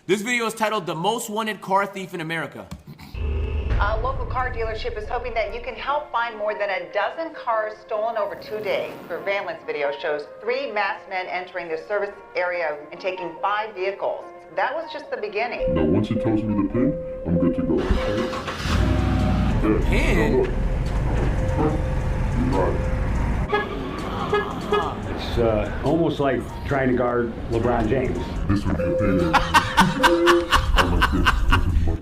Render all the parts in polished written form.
This video is titled The Most Wanted Car Thief in America. A local car dealership is hoping that you can help find more than a dozen cars stolen over 2 days. Surveillance video shows 3 masked men entering the service area and taking 5 vehicles. That was just the beginning. Now, once it tells me the pin, I'm good to go. The pin? You got it. It's almost like trying to guard LeBron James. This would be a payday. I'm like this. This is my...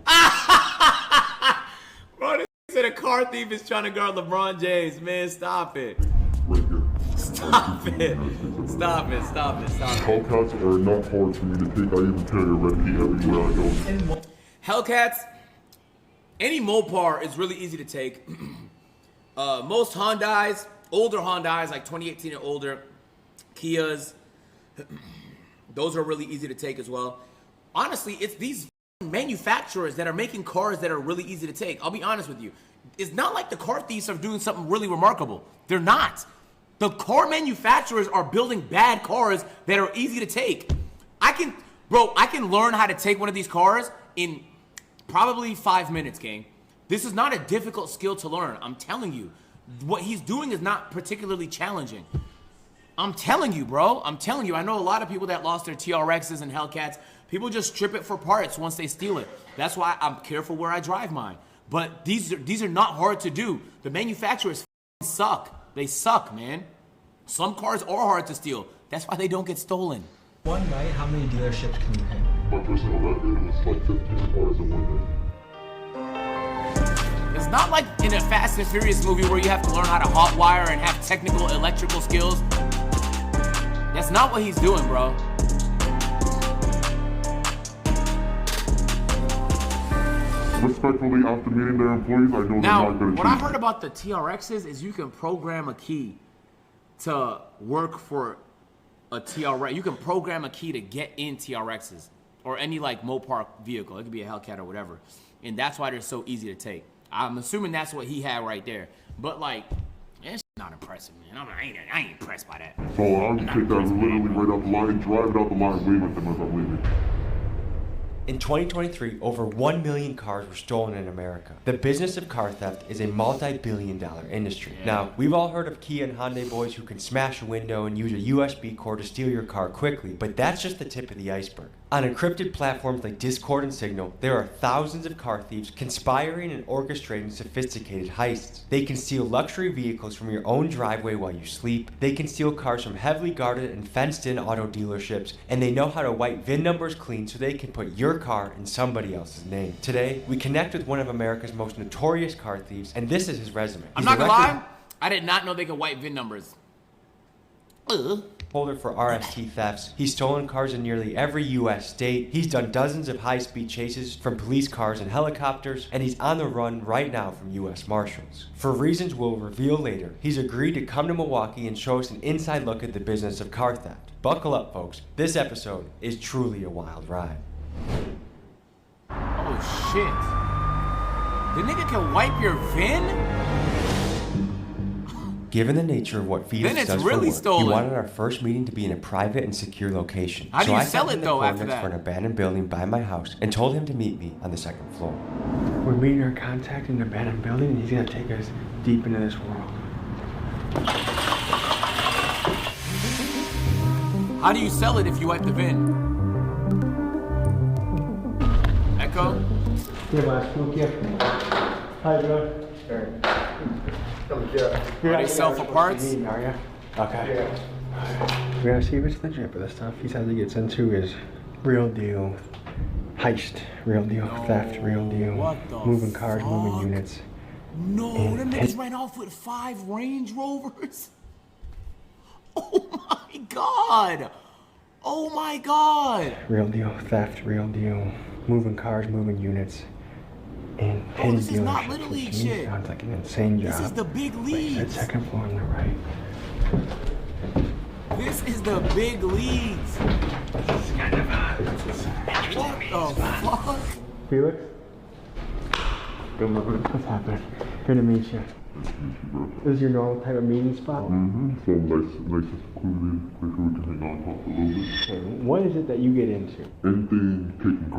Bro, this said a car thief is trying to guard LeBron James. Man, stop it. Right here. Stop it. Stop it. Stop it. Stop it. Hellcats are not hard for me to take. I even carry a red heat everywhere I go. Hellcats, any Mopar is really easy to take. Most Hyundais, older Hyundais, like 2018 and older, Kias, those are really easy to take as well. Honestly, it's these manufacturers that are making cars that are really easy to take. I'll be honest with you. It's not like the car thieves are doing something really remarkable. They're not. The car manufacturers are building bad cars that are easy to take. I can learn how to take one of these cars in probably 5 minutes, gang. This is not a difficult skill to learn. I'm telling you. What he's doing is not particularly challenging. I'm telling you, bro. I'm telling you. I know a lot of people that lost their TRXs and Hellcats. People just strip it for parts once they steal it. That's why I'm careful where I drive mine. But these are not hard to do. The manufacturers suck. They suck, man. Some cars are hard to steal. That's why they don't get stolen. One night, how many dealerships can you hit? My personal record was like 15 cars in one day. It's not like in a Fast and Furious movie where you have to learn how to hot wire and have technical electrical skills. That's not what he's doing, bro. Respectfully, after meeting their employees, I know Now, they're not going to what I heard about the TRXs is you can program a key to work for a TRX. You can program a key to get in TRXs or any like Mopar vehicle. It could be a Hellcat or whatever. And that's why they're so easy to take. I'm assuming that's what he had right there. But like, it's not impressive, man. I ain't impressed by that. So I'll just take that literally right out the line, drive it out the line, wave at them as I'm leaving. In 2023, over 1 million cars were stolen in America. The business of car theft is a multi-billion-dollar industry. Yeah. Now, we've all heard of Kia and Hyundai boys who can smash a window and use a USB cord to steal your car quickly, but that's just the tip of the iceberg. On encrypted platforms like Discord and Signal, there are thousands of car thieves conspiring and orchestrating sophisticated heists. They can steal luxury vehicles from your own driveway while you sleep. They can steal cars from heavily guarded and fenced-in auto dealerships, and they know how to wipe VIN numbers clean so they can put your car in somebody else's name. Today, we connect with one of America's most notorious car thieves, and this is his resume. I'm not gonna lie, I did not know they could wipe VIN numbers. Holder for RST thefts. He's stolen cars in nearly every U.S. state. He's done dozens of high-speed chases from police cars and helicopters, and he's on the run right now from U.S. Marshals. For reasons we'll reveal later, he's agreed to come to Milwaukee and show us an inside look at the business of car theft. Buckle up, folks. This episode is truly a wild ride. Oh shit. The nigga can wipe your VIN? Given the nature of what Felix Then it's does really for work, stolen. he wanted our first meeting to be in a private and secure location. How do so you I sell sent it, him the though, after coordinates that? for an abandoned building by my house and told him to meet me on the second floor. We're meeting our contact in an abandoned building, and he's gonna take us deep into this world. How do you sell it if you wipe the VIN? Echo? Yeah, boss. Look here. Hi, bro. Are they sell for parts? Are you? Okay. We're gonna see if it's legit, but the stuff he says he gets into is real deal heist, real deal theft, real deal what the moving cars, fuck? moving units. No, them niggas ran off with 5 Range Rovers. Oh my god. Oh my god. Real deal theft, real deal moving cars, moving units. And Oh, petty this is not dealerships, Little which League to me shit. sounds like an insane job. This is the big That leagues. second floor on the right. This is the big leagues. It's kind of What the fuck? Felix? What's happening? Good to meet you. This is your normal type of meeting spot? So nice and secluded, place where we can hang out and talk a little bit. Okay, what is it that you get into? Anything taking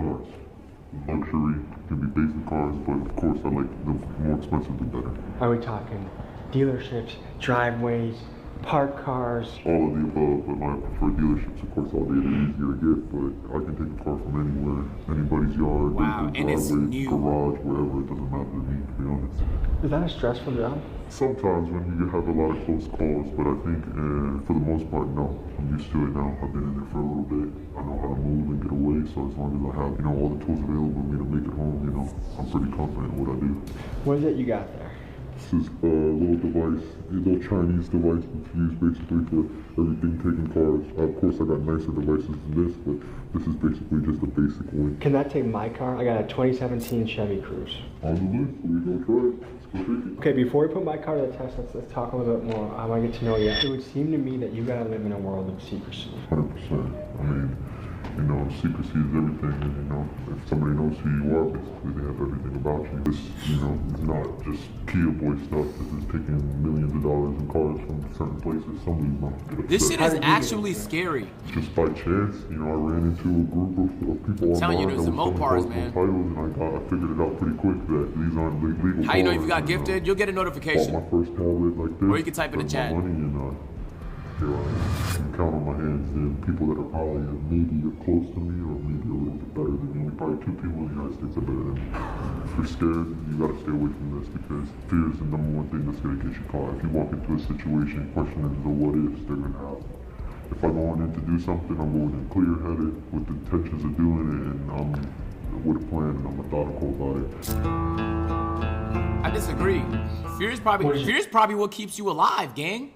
luxury, can be basic cars, but of course I like the more expensive the better. Are we talking dealerships, driveways, park cars? All of the above, but my preferred dealerships, of course, all day they're easier to get, but I can take a car from anywhere, anybody's yard, Wow, and it's driveway, new. garage, wherever, it doesn't matter to me, to be honest. Is that a stressful job? Sometimes when you have a lot of close calls, but I think for the most part, no. I'm used to it now. I've been in there for a little bit. I know how to move and get away, so as long as I have, all the tools available to me to make it home, I'm pretty confident in what I do. What is it you got there? This is a little device, a little Chinese device that's used basically for everything taking cars. Of course, I got nicer devices than this, but this is basically just a basic one. Can that take my car? I got a 2017 Chevy Cruze. On the list, so we go try it. Let's go take it. Okay, before we put my car to the test, let's talk a little bit more. I want to get to know you. It would seem to me that you gotta live in a world of secrecy. 100%. I mean, secrecy is everything, and if somebody knows who you are, basically they have everything about you. This, is not just Kia boy stuff. This is taking millions of dollars in cars from certain places. Somebody's not gonna get upset. This shit is actually scary. Just by chance, I ran into a group of people Telling you, online there's that some were selling Mopars, cars man. for titles, and I figured it out pretty quick that these aren't legal How you know if you cars, got gifted? You'll get a Bought notification. my first tablet like this. Or you can type in the spent my chat. money, and here I am. I can count on my hands the people that are probably maybe close to me or maybe a little bit better than me. Only probably 2 people in the United States are better than me. If you're scared, you gotta stay away from this because fear is the number one thing that's gonna get you caught. If you walk into a situation questioning the what ifs, they're gonna happen. If I'm going in to do something, I'm going in clear-headed with the intentions of doing it, and I'm with a plan and I'm methodical about it. I disagree. Fear is probably what keeps you alive, gang.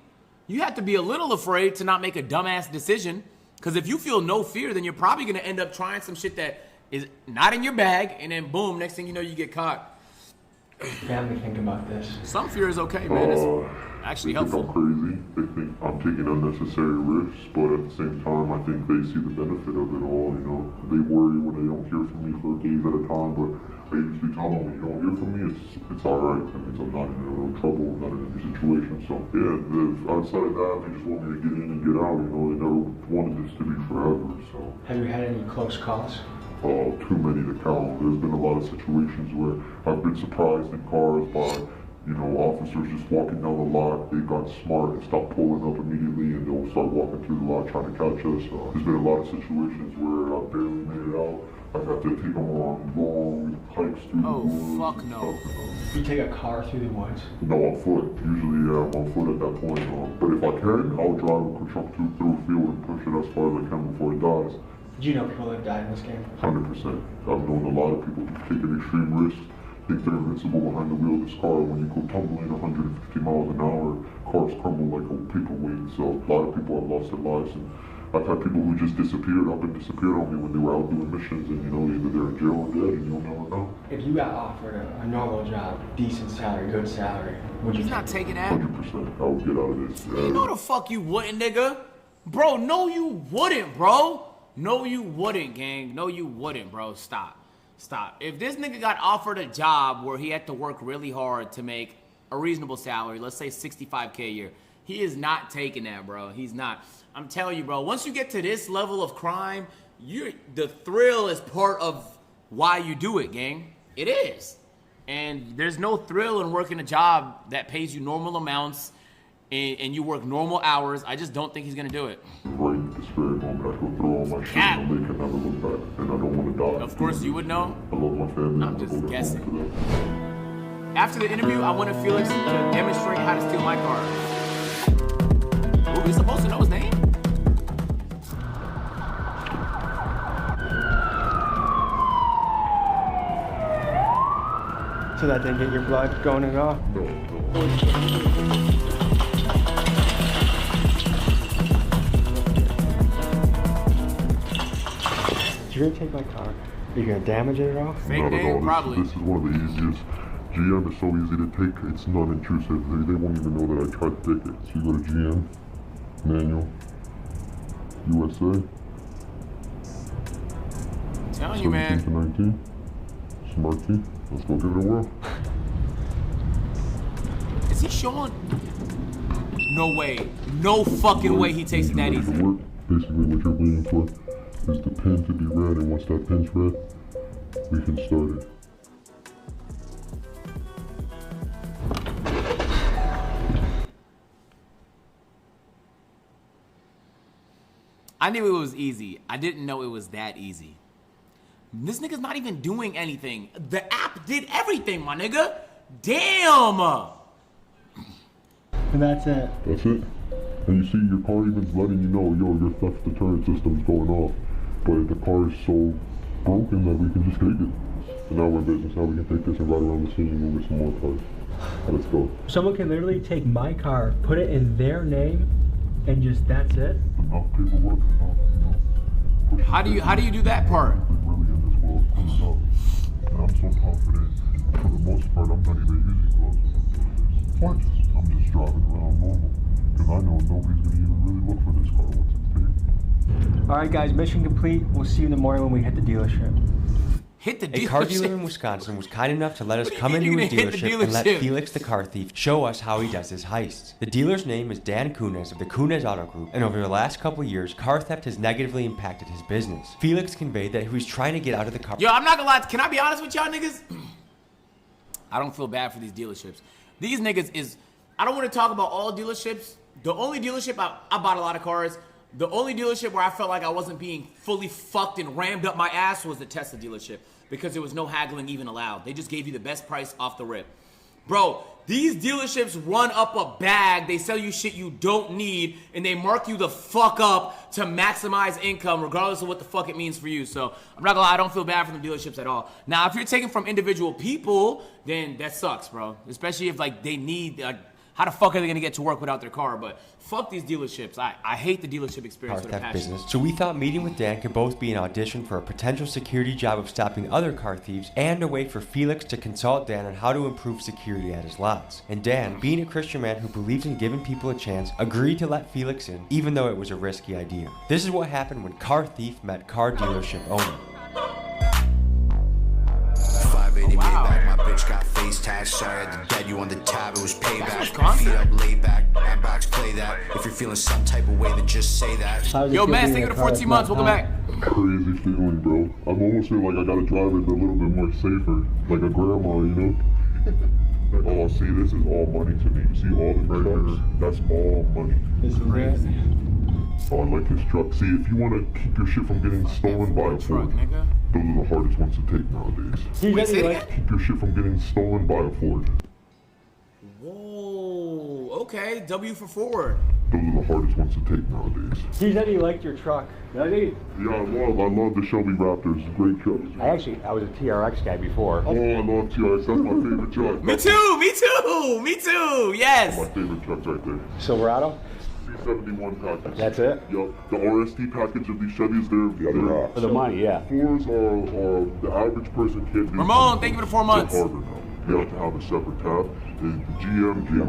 You have to be a little afraid to not make a dumbass decision. Because if you feel no fear, then you're probably going to end up trying some shit that is not in your bag. And then boom, next thing you know, you get caught. Family think about this. Some fear is okay, man. It's actually They think helpful. I'm crazy. They think I'm taking unnecessary risks, but at the same time, I think they see the benefit of it all. They worry when they don't hear from me for days at a time, but I usually tell them when you don't hear from me, it's all right. That means I'm not in real trouble, I'm not in any situation. So yeah, outside of that, they just want me to get in and get out. They never wanted this to be forever. So. Have you had any close calls? Too many to count. There's been a lot of situations where I've been surprised in cars by, officers just walking down the lot. They got smart and stopped pulling up immediately, and they'll start walking through the lot trying to catch us. There's been a lot of situations where I barely made it out. I've had to take them on long hikes through the woods. Fuck no. You take a car through the woods? No, on foot. Usually, I'm on foot at that point. But if I can, I'll drive a truck through a field and push it as far as I can before it dies. Did you know people that have died in this game? 100%. I've known a lot of people who've taken extreme risks, think they're invincible behind the wheel of this car. When you go tumbling 150 miles an hour, cars crumble like a paperweight. So a lot of people have lost their lives. And I've had people who just disappeared on me when they were out doing missions, and either they're in jail or dead, and you'll never know. If you got offered a normal job, decent salary, good salary, would you He's not taking that. 100%. I would get out of this. You know the fuck you wouldn't, nigga. Bro, no you wouldn't, bro. No, you wouldn't, gang. No, you wouldn't, bro. Stop. If this nigga got offered a job where he had to work really hard to make a reasonable salary, let's say $65K a year, he is not taking that, bro. He's not. I'm telling you, bro, once you get to this level of crime, the thrill is part of why you do it, gang. It is. And there's no thrill in working a job that pays you normal amounts and you work normal hours. I just don't think he's gonna do it. Right in this very moment, I could throw all my shit and they can never look back, and I don't want to die. Of course you would know. I love my family. I'm just guessing. To them. After the interview, I wanted Felix to demonstrate how to steal my car. Were we supposed to know his name? So that didn't get your blood going at all? No. You're gonna take my car. Are you gonna damage it at all? Fake Not at name, all. probably. This is one of the easiest. GM is so easy to take, it's non-intrusive. They won't even know that I tried to take it. So you go to GM, manual, USA. I'm telling you, man. 17 to 19. Smart key. Let's go give it a whirl. Is he showing? No way. No fucking way he takes it that Ready to easy. work. Basically what you're waiting for is the pin to be red, and once that pin's red, we can start it. I knew it was easy. I didn't know it was that easy. This nigga's not even doing anything. The app did everything, my nigga. Damn. And that's it. That's it. And you see your car even's letting you know, yo, your theft deterrent system's going off. But the car is so broken that we can just take it. And now we're in business. Now we can take this and ride around the city and move some more cars. Let's go. Someone can literally take my car, put it in their name, and just that's it. Enough paperwork, enough. How do you do that part? Really in this world coming up. And I'm so confident. For the most part, I'm not even using gloves. What? I'm just driving around normal. Because I know nobody's gonna even really look for this car once it's taken. All right, guys, mission complete. We'll see you in the morning when we hit the dealership. Hit the A dealership. car dealer in Wisconsin was kind enough to let us come You're into his gonna hit the dealership and let dealership. Felix the car thief show us how he does his heists. The dealer's name is Dan Kunes of the Kunes Auto Group, and over the last couple years, car theft has negatively impacted his business. Felix conveyed that he was trying to get out of the car. Yo, I'm not gonna lie. Can I be honest with y'all niggas? I don't feel bad for these dealerships. These niggas is, I don't want to talk about all dealerships. The only dealership, I bought a lot of cars. The only dealership where I felt like I wasn't being fully fucked and rammed up my ass was the Tesla dealership. Because there was no haggling even allowed. They just gave you the best price off the rip. Bro, these dealerships run up a bag, they sell you shit you don't need, and they mark you the fuck up to maximize income regardless of what the fuck it means for you. So, I'm not gonna lie, I don't feel bad for the dealerships at all. Now, if you're taking from individual people, then that sucks, bro. Especially if, like, they need, how the fuck are they gonna get to work without their car? But fuck these dealerships. I hate the dealership experience Car with a theft passion. business. So we thought meeting with Dan could both be an audition for a potential security job of stopping other car thieves and a way for Felix to consult Dan on how to improve security at his lots. And Dan, being a Christian man who believes in giving people a chance, agreed to let Felix in, even though it was a risky idea. This is what happened when car thief met car dealership owner. 580 Wow. Maybach, my bitch got face tags. Sorry I had to dead you on the tab, it was payback. Wisconsin. Feet up, laid back, and box play that. If you're feeling some type of way, then just say that. How's it Yo, feel man, being thank you in to a car 14 that's months. not Welcome back. Crazy feeling, bro. I'm almost feel like I gotta drive it a little bit more safer. Like a grandma, you know? Oh, see, this is all money to me. See all the trucks? That's all money. This is it. Oh, I like his truck. See, if you want to keep your shit from getting stolen by a Truck, Ford, nigga. those are the hardest ones to take nowadays. He Wait, said say he it liked, again? Keep your shit from getting stolen by a Ford. Whoa, okay. W for forward. Those are the hardest ones to take nowadays. he said he liked your truck. Does he? Yeah, I love the Shelby Raptors. Great trucks. I was a TRX guy before. Oh, I love TRX. That's my favorite truck. Me too, me too, me too. Yes. My favorite trucks right there. Silverado? C71 package. That's it? Yup. The RST package of these Chevys, they're For the money, yeah. Fours are the average person can't do. Ramon, thank you for the 4 months. They're harder now. You have to have a separate tab. And GM came up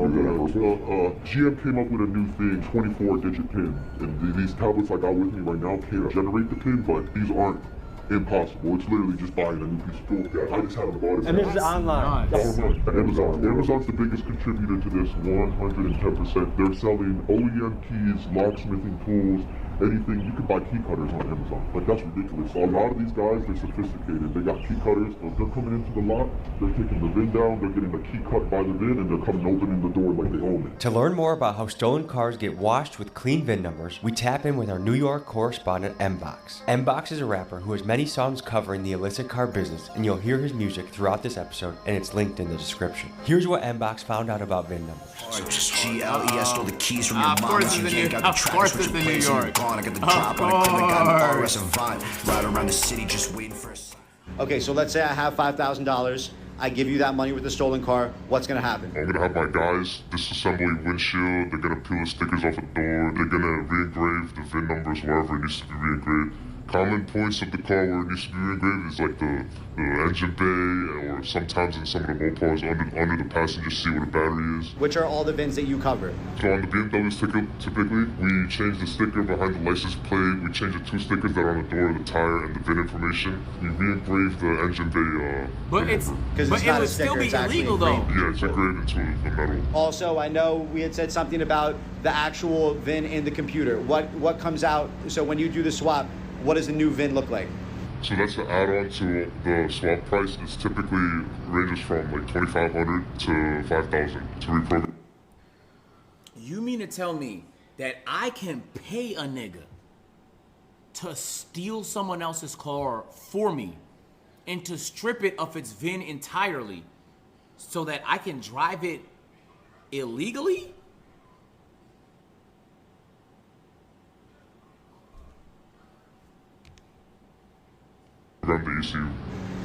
with a new thing, 24-digit pin. And these tablets I got with me right now can't generate the pin, but these aren't impossible. It's literally just buying a new piece of tool. I just haven't bought it. And this is online. Nice. Amazon's the biggest contributor to this, 110%. They're selling OEM keys, locksmithing tools, anything. You can buy key cutters on Amazon. Like, that's ridiculous. A lot of these guys, they're sophisticated. They got key cutters. They're coming into the lot, they're taking the VIN down, they're getting the key cut by the VIN, and they're coming opening the door like they own it. To learn more about how stolen cars get washed with clean VIN numbers, we tap in with our New York correspondent Mbox. Mbox is a rapper who has many songs covering the illicit car business, and you'll hear his music throughout this episode, and it's linked in the description. Here's what Mbox found out about VIN numbers. So just GLES stole the keys from your Of mom. course You it's in ain't New- got the of track, course switch it's your in New plays and you're York. gone. I got the Of drop on a clip, I got an course. RS and vibe. Ride around the city just waiting for a sign. Okay, so let's say I have $5,000. I give you that money with the stolen car. What's gonna happen? I'm gonna have my guys disassemble windshield, they're gonna peel the stickers off the door, they're gonna re-engrave the VIN numbers wherever it needs to be re-engraved. Common points of the car where it needs to be re-engraved is like the engine bay, or sometimes in some of the Mopars under the passenger seat where the battery is. Which are all the VINs that you cover? So on the BMW sticker, typically, we change the sticker behind the license plate, we change the 2 stickers that are on the door, the tire, and the VIN information. We re-engrave the engine bay, But VIN it's number. Because but it's it not a would still sticker, be it's actually illegal though. engraved. Yeah, it's engraved into the metal. Also, I know we had said something about the actual VIN in the computer. What comes out, so when you do the swap, what does the new VIN look like? So that's the add-on to the swap price. It's typically ranges from like $2,500 to $5,000 to reprogram. You mean to tell me that I can pay a nigga to steal someone else's car for me and to strip it of its VIN entirely so that I can drive it illegally? Run the ECU.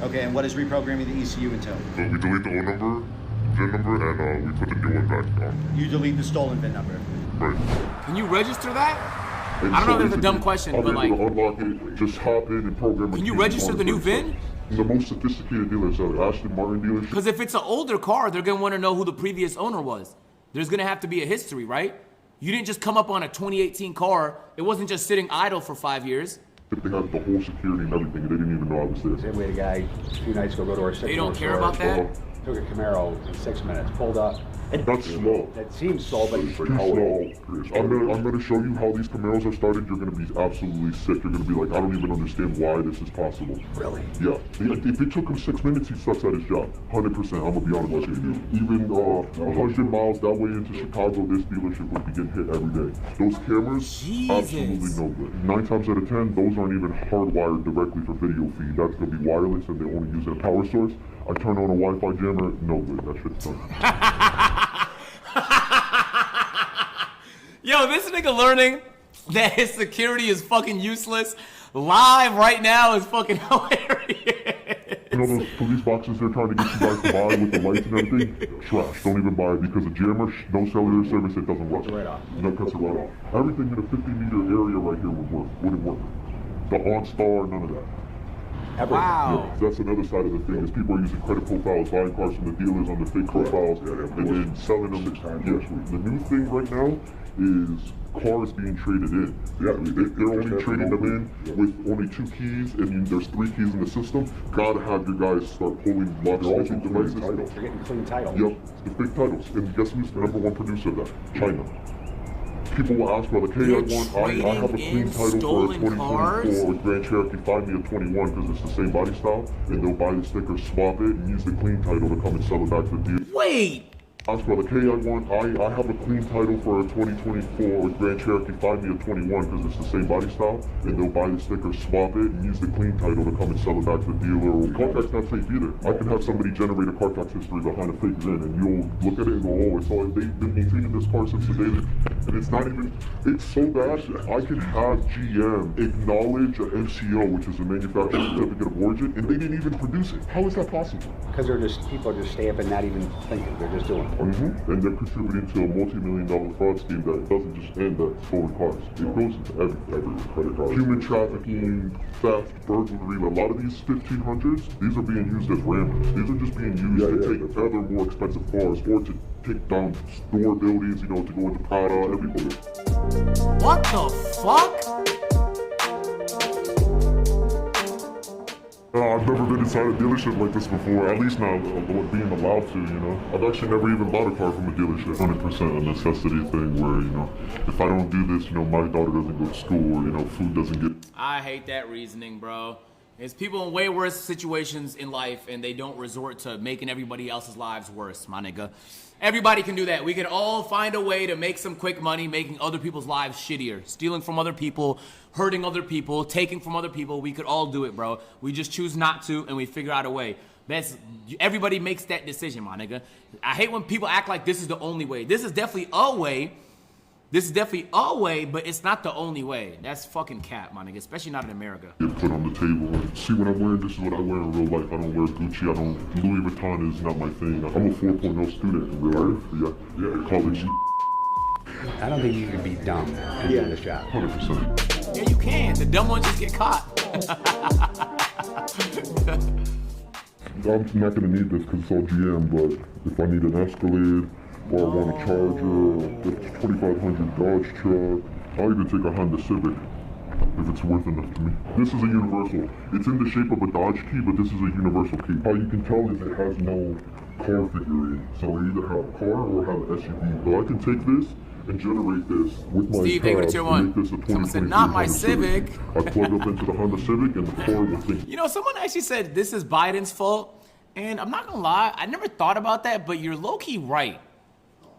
Okay, and what does reprogramming the ECU entail? We delete the old number, VIN number, and we put the new one back on. You delete the stolen VIN number. Right. Can you register that? And I don't know so if it's a dumb basically, question, I'll but be like, able to unlock it, just hop in and program it. can you register the new VIN? The most sophisticated dealers are Aston Martin dealership. Because if it's an older car, they're gonna want to know who the previous owner was. There's gonna have to be a history, right? You didn't just come up on a 2018 car. It wasn't just sitting idle for 5 years. They had the whole security and everything, and they didn't even know I was there. Same way, a guy a few nights ago go to our They don't care about that? Took a Camaro in 6 minutes, pulled up. That's slow. That seems slow, but It's too slow. I'm gonna show you how these Camaros are started. You're gonna be absolutely sick. You're gonna be like, I don't even understand why this is possible. Really? Yeah. If it took him 6 minutes, he sucks at his job. 100%. I'm gonna be honest with you. Even 100 miles that way into Chicago, this dealership would be getting hit every day. Those cameras, absolutely no good. 9 times out of 10, those aren't even hardwired directly for video feed. That's gonna be wireless, and they only use a power source. I turn on a Wi-Fi jammer, no good. That shit's done. Yo, this nigga learning that his security is fucking useless live right now is fucking hilarious. You know those police boxes they're trying to get you guys to buy with the lights and everything? Trash. Don't even buy it because a jammer, no cellular service, it doesn't work. right off. No, cuts it right off. Everything in a 50-meter area right here wouldn't work. The OnStar, none of that. Wow. Yeah, that's another side of the thing is people are using credit profiles, buying cars from the dealers on the fake profiles, and then selling them. The new thing right now is cars being traded in. Yeah, they're only trading them in with only 2 keys, and there's 3 keys in the system. Gotta have your guys start pulling lots of devices. They're getting clean title. Yep, the fake titles. And guess who's the #1 producer of that? China. People will ask, well, like, hey, I have a clean title for a 2024 Grand Cherokee, find me a 21 because it's the same body style, and they'll buy the sticker, swap it, and use the clean title to come and sell it back to the dealer. Wait! Ask, well, like, hey, I have a clean title for a 2024 Grand Cherokee, find me a 21 because it's the same body style, and they'll buy the sticker, swap it, and use the clean title to come and sell it back to the dealer. Or Carfax not fake either. I can have somebody generate a Carfax history behind a fake VIN, and you'll look at it and go, oh, it's all, they've been maintaining this car since the day that, and it's not even, it's so bad, I can have GM acknowledge a MCO, which is a manufacturer certificate of origin, and they didn't even produce it. How is that possible? Because people are just stamping, not even thinking. They're just doing it. And they're contributing to a multi-million-dollar fraud scheme that doesn't just end at stolen cars. It goes into every credit card. Human trafficking, theft, burglary. A lot of these 1500s, these are being used as rammers. These are just being used to take other more expensive cars or to take down store buildings, to go into Prada, everybody. What the fuck? I've never been inside a dealership like this before, at least not being allowed to, I've actually never even bought a car from a dealership. 100% a necessity thing where, if I don't do this, my daughter doesn't go to school or, food doesn't get... I hate that reasoning, bro. It's people in way worse situations in life and they don't resort to making everybody else's lives worse, my nigga. Everybody can do that. We can all find a way to make some quick money, making other people's lives shittier. Stealing from other people, hurting other people, taking from other people. We could all do it, bro. We just choose not to, and we figure out a way. Everybody makes that decision, my nigga. I hate when people act like this is the only way. This is definitely a way. This is definitely a way, but it's not the only way. That's fucking cap, my nigga, especially not in America. Get put on the table and see what I'm wearing. This is what I wear in real life. I don't wear Gucci. Louis Vuitton is not my thing. I'm a 4.0 student in real life. Yeah, college. I don't think you can be dumb and do this job. 100%. Yeah, you can. The dumb ones just get caught. I'm not gonna need this because it's all GM, but if I need an Escalade, or I want a Charger, a 2500 Dodge truck, I'll even take a Honda Civic if it's worth enough to me. This is a universal. It's in the shape of a Dodge key, but this is a universal key. How you can tell is it has no car figurine. So I either have a car or have an SUV. But I can take this, and generate this with my Steve, thank you to tabs tier and one. make this a 2023 Someone said, not my Honda Civic. I plug up into the Honda Civic and the car will think. You know, someone actually said this is Biden's fault. And I'm not gonna lie, I never thought about that, but you're low-key right.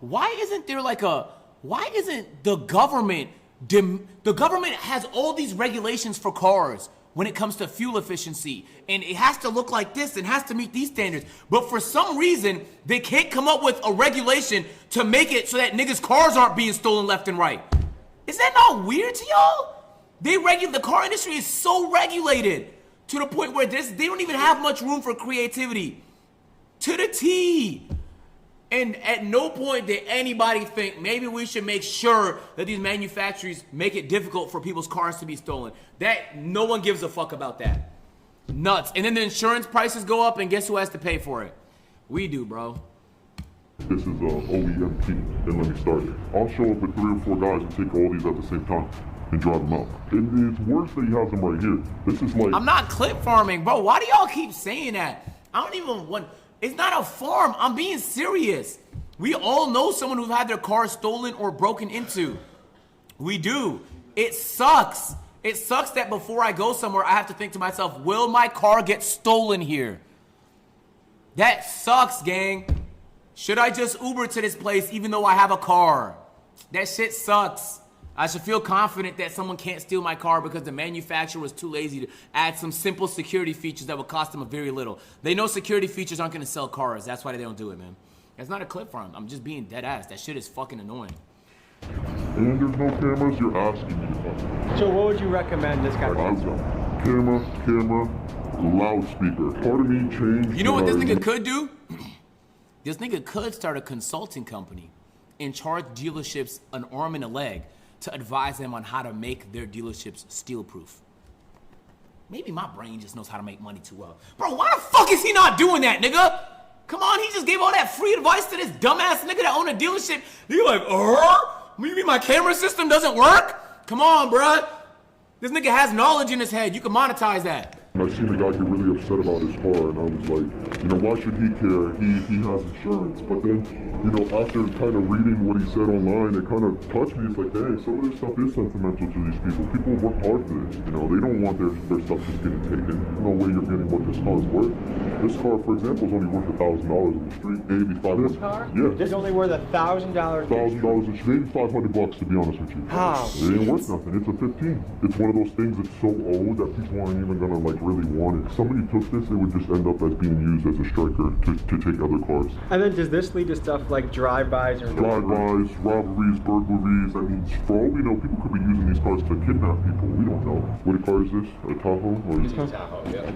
Why isn't the government, the government has all these regulations for cars when it comes to fuel efficiency, and it has to look like this and has to meet these standards. But for some reason, they can't come up with a regulation to make it so that niggas' cars aren't being stolen left and right. Is that not weird to y'all? The car industry is so regulated to the point where they don't even have much room for creativity. To the T. And at no point did anybody think maybe we should make sure that these manufacturers make it difficult for people's cars to be stolen. That no one gives a fuck about that. Nuts. And then the insurance prices go up, and guess who has to pay for it? We do, bro. This is OEMP, and let me start it. I'll show up with 3 or 4 guys and take all these at the same time and drive them out. And it's worse that he has them right here. This is like... I'm not clip farming, bro. Why do y'all keep saying that? I don't even want... It's not a farm. I'm being serious. We all know someone who's had their car stolen or broken into. We do. It sucks. It sucks that before I go somewhere, I have to think to myself, will my car get stolen here? That sucks, gang. Should I just Uber to this place even though I have a car? That shit sucks. I should feel confident that someone can't steal my car because the manufacturer was too lazy to add some simple security features that would cost them a very little. They know security features aren't gonna sell cars. That's why they don't do it, man. That's not a clip farm. I'm just being dead ass. That shit is fucking annoying. And there's no cameras, you're asking me to fuck. So what would you recommend this guy I've do? got camera, loudspeaker. Part of me changed. You know what this nigga could do? This nigga could start a consulting company and charge dealerships an arm and a leg to advise them on how to make their dealerships steel-proof. Maybe my brain just knows how to make money too well. Bro, why the fuck is he not doing that, nigga? Come on, he just gave all that free advice to this dumbass nigga that own a dealership. You like, you mean my camera system doesn't work? Come on, bruh. This nigga has knowledge in his head. You can monetize that. And I seen a guy get really upset about his car, and I was like, you know, why should he care? He has insurance. But then, you know, after kind of reading what he said online, it kind of touched me. It's like, dang, some of this stuff is sentimental to these people. People work hard for this. You know, they don't want their stuff just getting taken. No way you're getting what this car's worth. This car, for example, is only worth $1,000 in the street. Maybe $500. This car? Yeah. This is only worth $1,000. $1,000 a maybe $500 to be honest with you. How? It ain't worth nothing. It's a 15. It's one of those things that's so old that people aren't even gonna like really want it. Somebody took this, it would just end up as being used as a striker to take other cars. And then does this lead to stuff like drive-bys or Drive-bys, robberies, burglaries. I mean, for all we know, people could be using these cars to kidnap people. We don't know. What car is this? A Tahoe? Or It's a Tahoe, yeah.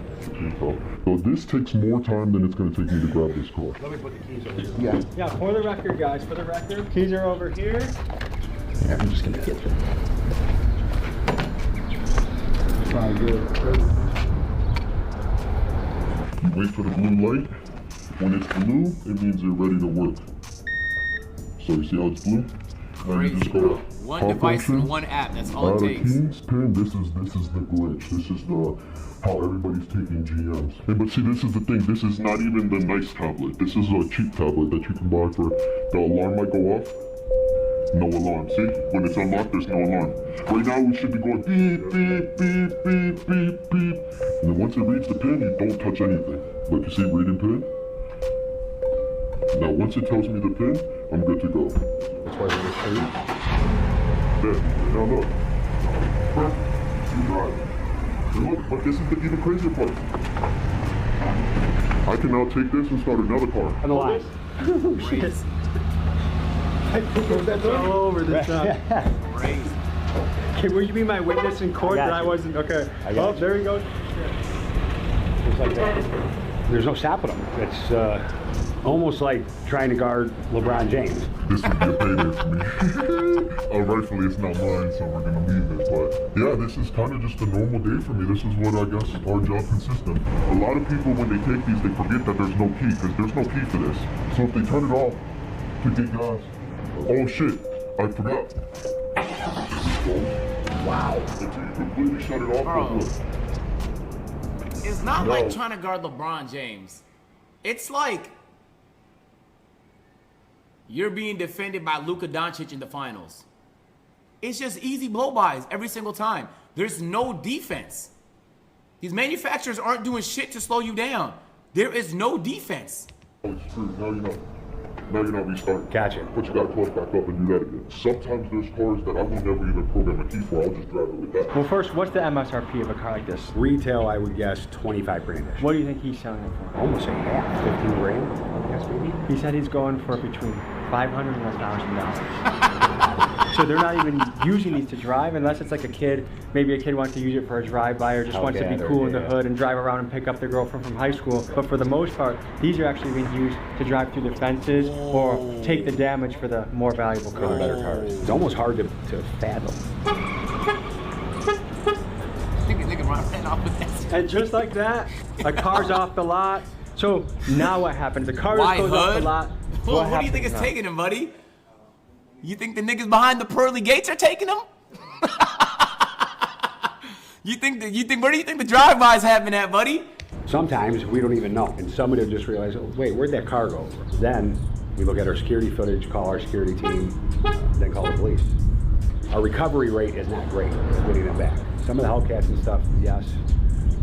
So this takes more time than it's going to take me to grab this car. Let me put the keys over here. Yeah, for the record, guys, for the record, keys are over here. Yeah, I'm just gonna get through. You wait for the blue light. When it's blue, it means you're ready to work. So you see how it's blue? Now you just go One device and one app. That's all it takes. Kingspin, this is the glitch. This is the how everybody's taking GMs. Hey, but see, this is the thing. This is not even the nice tablet. This is a cheap tablet that you can buy for. The alarm might go off. No alarm. See, when it's unlocked, there's no alarm. Right now, we should be going beep, beep, beep, beep, beep, beep. And then once it reads the pin, you don't touch anything. Look, you see reading pin? Now, once it tells me the pin, I'm good to go. That's why I'm going to there. Now look. You drive. And look, but this is the even crazier part. I can now take this and start another car. And the lights. Oh, shit. I put that all over the top. Crazy. Okay, will you be my witness in court that I wasn't? Okay. Oh, there he goes. It's like that. There's no stopping them. It's almost like trying to guard LeBron James. This would be a payday for me. Rightfully, it's not mine, so we're gonna leave it. But yeah, this is kind of just a normal day for me. This is what I guess our job consists of. A lot of people, when they take these, they forget that there's no key, because there's no key for this. So if they turn it off to get gas, oh shit, I forgot. Wow. If you completely shut it off, Bro. It's not like trying to guard LeBron James. It's like you're being defended by Luka Doncic in the finals. It's just easy blow-bys every single time. There's no defense. These manufacturers aren't doing shit to slow you down. There is no defense. Oh, it's true. Now you're not restarting. Gotcha. But you gotta close back up and do that again. Sometimes there's cars that I will never even program a key for. I'll just drive it with that. Well, first, what's the MSRP of a car like this? Retail, I would guess 25 grand-ish. What do you think he's selling it for? Almost a half, 15 grand, I guess maybe. He said he's going for between $500 and $1,000. So they're not even using these to drive unless it's like a kid. Maybe a kid wants to use it for a drive-by or just wants to be cool in the hood and drive around and pick up their girlfriend from high school. But for the most part, these are actually being used to drive through the fences or take the damage for the more valuable cars. Better cars. It's almost hard to fathom. Nigga ran off with that. And just like that, a car's off the lot. So now what happens? The car White goes off the hood? lot. What do you think is taking him, buddy? You think the niggas behind the pearly gates are taking him? You think where do you think the drive-bys happen at, buddy? Sometimes we don't even know, and somebody will just realize, oh, wait, where'd that car go? Then we look at our security footage, call our security team, then call the police. Our recovery rate is not great at getting them back. Some of the Hellcats and stuff, yes,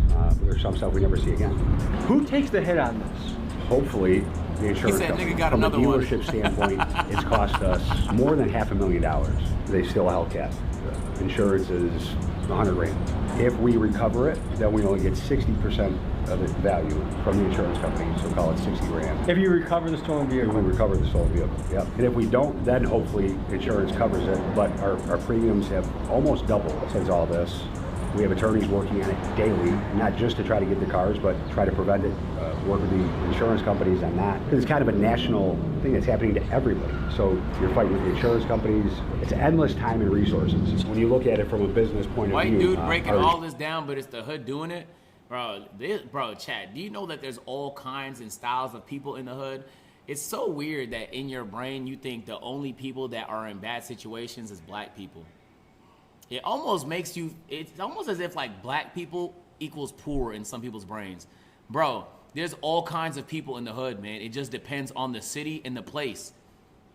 but there's some stuff we never see again. Who takes the hit on this? Hopefully, the insurance said, company. "Nigga got From a another one." dealership standpoint, it's cost us more than $500,000. They steal a Hellcat. Insurance is $100 grand. If we recover it, then we only get 60% of its value from the insurance company, so call it 60 grand. If you recover the stolen vehicle. If we recover the stolen vehicle, yep. And if we don't, then hopefully insurance covers it, but our premiums have almost doubled since all this. We have attorneys working on it daily, not just to try to get the cars, but try to prevent it, work with the insurance companies on that. It's kind of a national thing that's happening to everybody. So you're fighting with the insurance companies. It's endless time and resources. When you look at it from a business point of view. White dude breaking all this down, but it's the hood doing it. Bro, Chad, do you know that there's all kinds and styles of people in the hood? It's so weird that in your brain you think the only people that are in bad situations is black people. It almost makes you, it's almost as if like black people equals poor in some people's brains. Bro, there's all kinds of people in the hood, man. It just depends on the city and the place,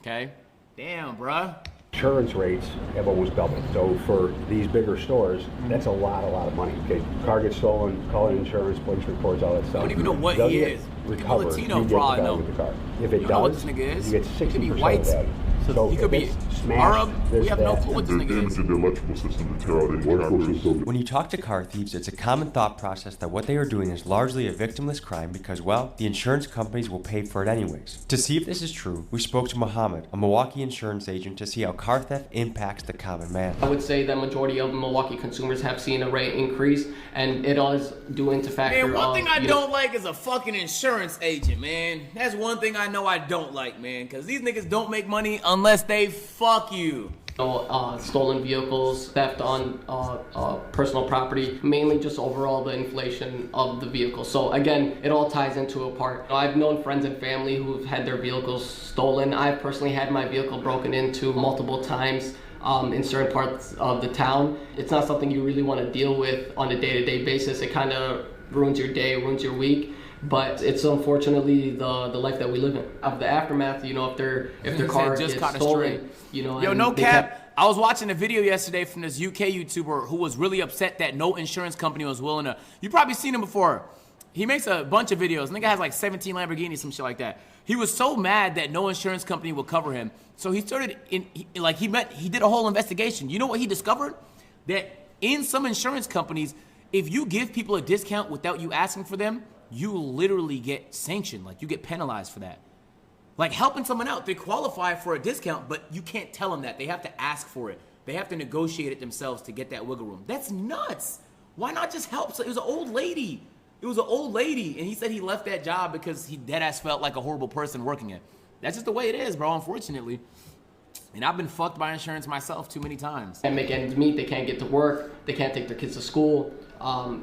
okay? Damn, bruh. Insurance rates have almost doubled. So for these bigger stores, that's a lot of money. Okay, car gets stolen, call it insurance, police reports, all that stuff. I don't even know what he is. Recover, Latino you get the probably value know. of the car. If it You know what does, this nigga is? you get He could be 60% white. of that. So He could be Arab. We have no clue what this They're nigga is. damaging the electrical system to tear out any cameras. When you talk to car thieves, it's a common thought process that what they are doing is largely a victimless crime because, well, the insurance companies will pay for it anyways. To see if this is true, we spoke to Muhammad, a Milwaukee insurance agent, to see how car theft impacts the common man. I would say that majority of Milwaukee consumers have seen a rate increase, and it all is due into factor Man, one of, thing I don't like is a fucking insurance agent, man. That's one thing I know I don't like, man. Because these niggas don't make money unless they fuck you. Stolen vehicles, theft on personal property, mainly just overall the inflation of the vehicle. So again, it all ties into a part. I've known friends and family who've had their vehicles stolen. I've personally had my vehicle broken into multiple times in certain parts of the town. It's not something you really want to deal with on a day-to-day basis. It kind of ruins your day, ruins your week. But it's unfortunately the life that we live in. Of the aftermath, you know, if their car just gets caught a stolen, stray. you know. Yo, and no they cap. I was watching a video yesterday from this UK YouTuber who was really upset that no insurance company was willing to. You probably seen him before. He makes a bunch of videos. Nigga has like 17 Lamborghinis, some shit like that. He was so mad that no insurance company would cover him. So he started he did a whole investigation. You know what he discovered? That in some insurance companies, if you give people a discount without you asking for them, you literally get sanctioned. Like, you get penalized for that. Like, helping someone out, they qualify for a discount, but you can't tell them that. They have to ask for it. They have to negotiate it themselves to get that wiggle room. That's nuts. Why not just help? So it was an old lady. It was an old lady, and he said he left that job because he deadass felt like a horrible person working it. That's just the way it is, bro, unfortunately. And I've been fucked by insurance myself too many times. can't make ends meet, they can't get to work, they can't take their kids to school.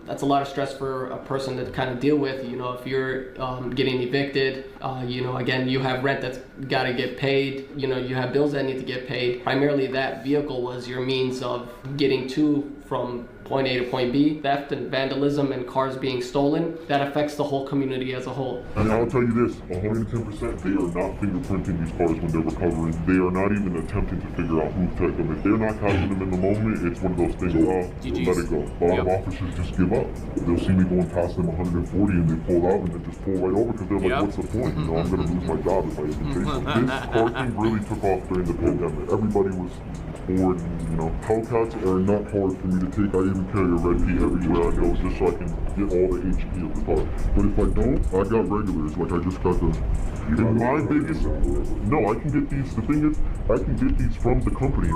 That's a lot of stress for a person to kind of deal with. You know, if you're getting evicted, you know, again, you have rent that's got to get paid. You know, you have bills that need to get paid. Primarily, that vehicle was your means of getting to from point A to point B, theft and vandalism and cars being stolen, that affects the whole community as a whole. And I'll tell you this, 110%, they are not fingerprinting these cars when they're recovering. They are not even attempting to figure out who took them. If they're not catching them in the moment, it's one of those things, let it go. A lot of officers just give up. They'll see me going past them 140 and they pull out and they just pull right over because they're like, what's the point? You know, I'm going to lose my job if I even chase them. This car thing really took off during the pandemic. Everybody was bored, you know. Hellcats are not hard for me to take. I even carry a red key everywhere I go just so I can get all the HP of the car. But if I don't, I got regulars. Like I just got the. And my biggest. No, I can get these. The thing is, I can get these from the company.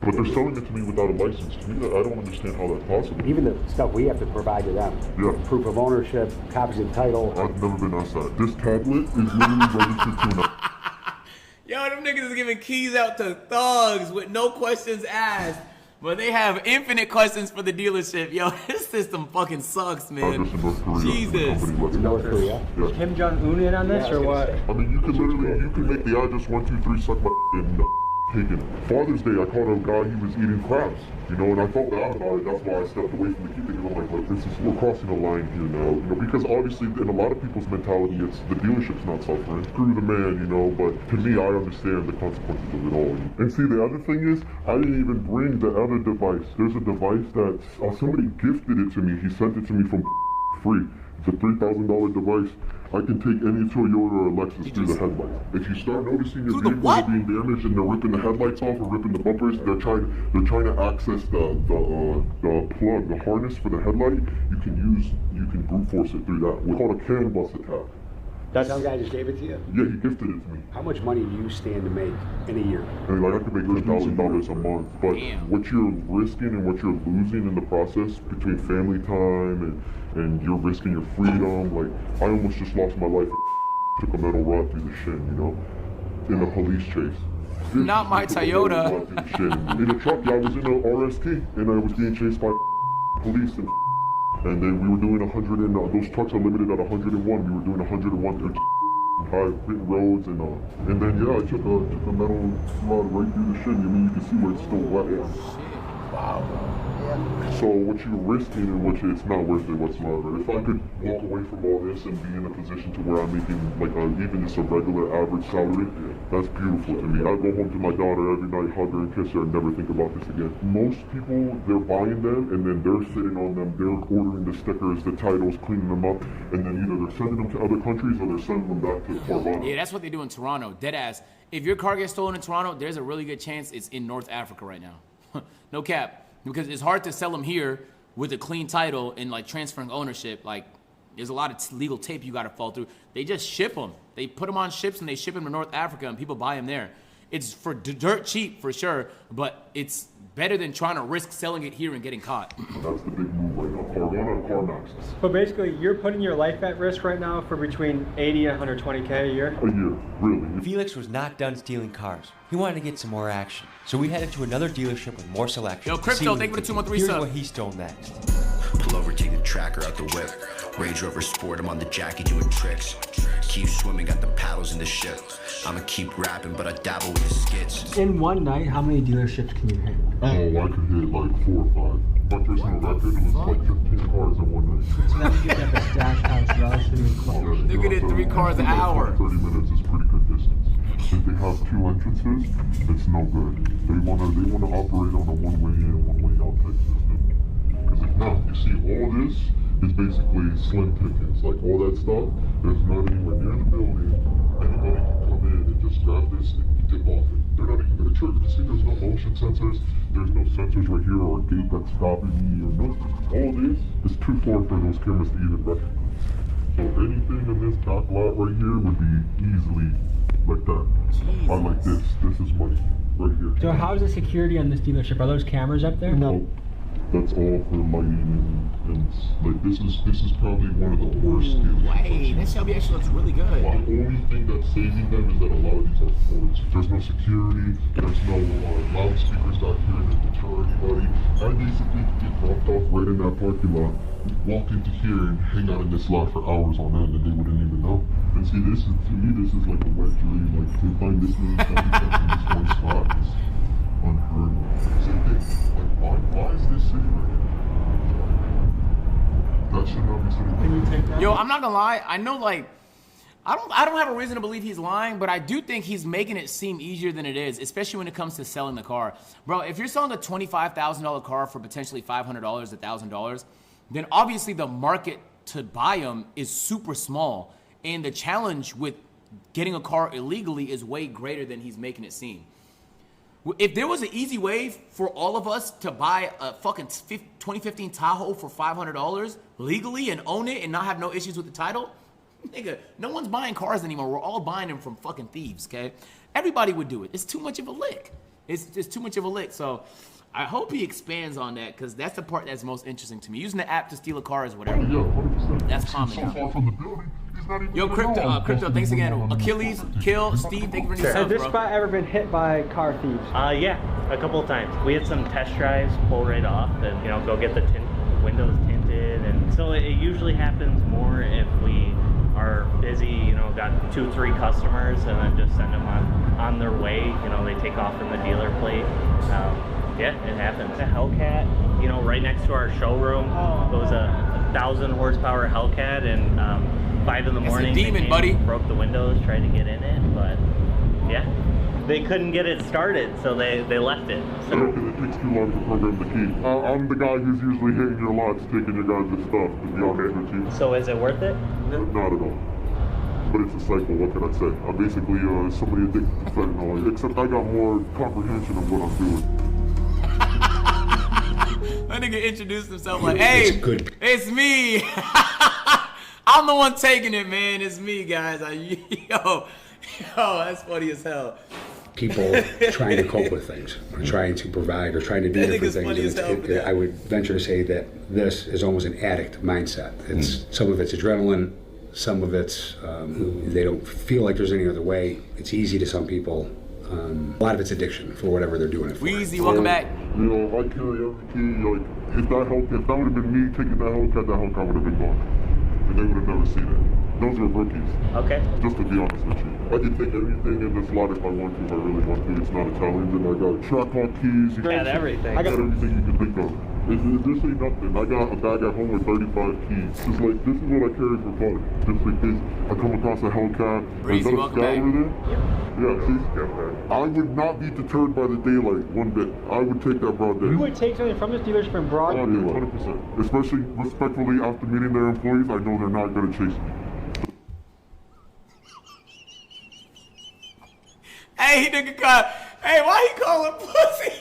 But they're selling it to me without a license. To me, I don't understand how that's possible. Even the stuff we have to provide to them. Yeah. Proof of ownership, copies of title. I've never been asked that. This tablet is literally registered to an. Yo, them niggas is giving keys out to thugs with no questions asked. But they have infinite questions for the dealership. Yo, this system fucking sucks, man. Jesus. North Korea. Yeah. Kim Jong-un in on this, or what? I mean, you can make the address 1, 2, 3 suck my and take it. Father's Day, I caught a guy, he was eating crabs, you know, and I felt bad about it. That's why I stepped away from the key because I'm like, this is, we're crossing a line here now, you know, because obviously in a lot of people's mentality, it's the dealership's not suffering. Screw the man, you know, but to me, I understand the consequences of it all. And see, the other thing is, I didn't even bring the other device. There's a device that somebody gifted it to me. He sent it to me from free. It's a $3,000 device. I can take any Toyota or Lexus through the headlights. If you start noticing your vehicles are being damaged and they're ripping the headlights off or ripping the bumpers, they're trying to access the plug, the harness for the headlight. You can brute force it through that. It's called a CAN bus attack. That some guy just gave it to you? Yeah, he gifted it to me. How much money do you stand to make in a year? I mean, like, I could make $10,000 a month, but what you're risking and what you're losing in the process between family time and you're risking your freedom, like, I almost just lost my life. Took a metal rod through the shin, you know, in a police chase. Not my Toyota. In a truck, yeah, I was in a RST and I was being chased by police and then we were doing 100 and those trucks are limited at 101. We were doing 101 high roads and then yeah, I took a metal rod right through the shin. I mean, you can see where it's still wet. Wow. So what you're risking and it's not worth it whatsoever. If I could walk away from all this and be in a position to where I'm making like even just a regular average salary, that's beautiful to me. I go home to my daughter every night, hug her and kiss her and never think about this again. Most people, they're buying them and then they're sitting on them, they're ordering the stickers, the titles, cleaning them up, and then either they're sending them to other countries or they're sending them back to Carvana. Yeah, that's what they do in Toronto, deadass. If your car gets stolen in Toronto, there's a really good chance it's in North Africa right now. No cap. Because it's hard to sell them here with a clean title and like transferring ownership. Like there's a lot of legal tape you got to fall through. They just ship them. They put them on ships and they ship them to North Africa and people buy them there. It's for dirt cheap for sure, but it's better than trying to risk selling it here and getting caught. That's the big move right now. Carvana and CarMax. But basically, you're putting your life at risk right now for between 80 and 120K a year? A year, really. Felix was not done stealing cars. He wanted to get some more action. So we headed to another dealership with more selection. Yo, Crypto, thank you for the 2 month Here's resub. what he stole next. Pull over, take the tracker out the whip. Range Rover Sport, I'm on the jacket doing tricks. Keep swimming, got the paddles in the ship. I'ma keep rapping, but I dabble with the skits. In one night, how many dealerships can you hit? Oh, I could hit like 4 or 5. My personal record was like 15 cars in one night. So that means you get the stash house relatively close. They could hit 3 cars an hour. 30 minutes is pretty good distance. If they have 2 entrances, it's no good. They wanna operate on a one-way in, one-way out type system. Because if not, you see all this is basically slim pickings. Like all that stuff, there's not anywhere near the building. Anybody can come in and just grab this and dip off it. They're not even gonna trigger. You see, there's no motion sensors. There's no sensors right here or a gate that's stopping me or nothing. All this is too far for those cameras to even recognize. So anything in this back lot right here would be easily like that. I like this. This is money right here. So how's the security on this dealership? Are those cameras up there? No. That's all for lighting and like this is probably one of the worst dealerships. Wait, that Shelby actually looks really good. The only thing that's saving them is that a lot of these are Fords. There's no security, there's no loudspeakers out here to deter anybody. I basically get dropped off right in that parking lot, walk into here and hang out in this lot for hours on end and they wouldn't even know. And see, to me, this is like a wet dream. Like to find this many in this one spot is unheard of. Same thing. why is this sitting right here? That should not be sitting right. Can you take that? Yo, I'm not gonna lie. I know, like, I don't have a reason to believe he's lying, but I do think he's making it seem easier than it is, especially when it comes to selling the car. Bro, if you're selling a $25,000 car for potentially $500, $1,000, then obviously the market to buy them is super small, and the challenge with getting a car illegally is way greater than he's making it seem. If there was an easy way for all of us to buy a fucking 2015 Tahoe for $500 legally and own it and not have no issues with the title, nigga, no one's buying cars anymore. We're all buying them from fucking thieves, okay? Everybody would do it. It's too much of a lick. It's too much of a lick. So I hope he expands on that, because that's the part that's most interesting to me. Using the app to steal a car is whatever. Yeah, 100%. That's common So now. far from the building, he's not even Yo, gonna know. Crypto, thanks again. Achilles, Kill, Steve, thank you for your Has subs, this bro. spot ever been hit by car thieves? Yeah, a couple of times. We had some test drives pull right off and, go get the windows tinted. And so it usually happens more if we are busy, got 2-3 customers and then just send them on their way. They take off from the dealer plate. Yeah, it happens. A Hellcat, right next to our showroom. It was a 1,000 horsepower Hellcat, and 5 in the morning. It's a demon, they came, buddy. Broke the windows, tried to get in it, but yeah, they couldn't get it started, so they left it. So. Yeah, because it takes too long to program the key. I'm the guy who's usually hitting your lots, taking your guys' stuff, to be honest with you. So is it worth it? Not at all. But it's a cycle, what can I say? I'm basically somebody addicted to fentanyl, except I got more comprehension of what I'm doing. That nigga introduced himself like, hey, it's me. I'm the one taking it, man. It's me, guys. Yo, that's funny as hell. People trying to cope with things, or trying to provide, or trying to do different things. And I would venture to say that this is almost an addict mindset. It's some of it's adrenaline, some of it's they don't feel like there's any other way. It's easy to some people. A lot of it's addiction for whatever they're doing it for. Weezy, welcome back. I carry every key. Like, if that would have been me taking that Hellcat would have been gone. And they would have never seen it. Those are rookies. Okay. Just to be honest with you. I can take anything in this lot if I want to, if I really want to. It's not a challenge. And I got track hawk keys. You got everything. I got everything you can think of. This ain't nothing. I got a bag at home with 35 keys. This is what I carry for fun. Just in case I come across a Hellcat. Breezy, welcome back. Over there? Yeah, see? I would not be deterred by the daylight one bit. I would take that broad day. You would take something from this dealership in broad day? 100%. Especially respectfully after meeting their employees, I know they're not going to chase me. Hey, why he call him pussy?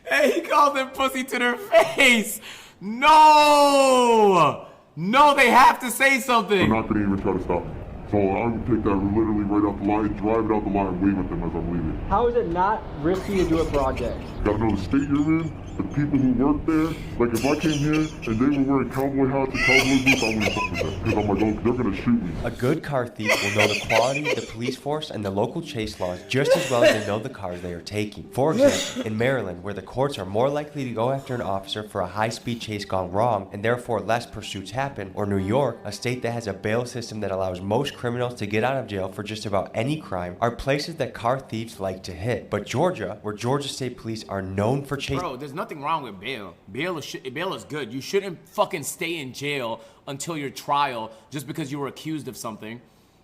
Hey, he called them pussy to their face. No, they have to say something. They're not going to even try to stop me. So I would take that literally right out the line, drive it out the line, and wave at them as I'm leaving. How is it not risky to do a broad day? Gotta know the state you're in, the people who work there. Like, if I came here and they were wearing cowboy hats and cowboy boots, I wouldn't fuck with them. Because I'm like, oh, they're gonna shoot me. A good car thief will know the quality, the police force, and the local chase laws just as well as they know the cars they are taking. For example, in Maryland, where the courts are more likely to go after an officer for a high-speed chase gone wrong, and therefore less pursuits happen, or New York, a state that has a bail system that allows most criminals to get out of jail for just about any crime, are places that car thieves like to hit. But Georgia, where Georgia State Police are known for chasing... Bro, there's nothing wrong with bail. Bail is good. You shouldn't fucking stay in jail until your trial just because you were accused of something,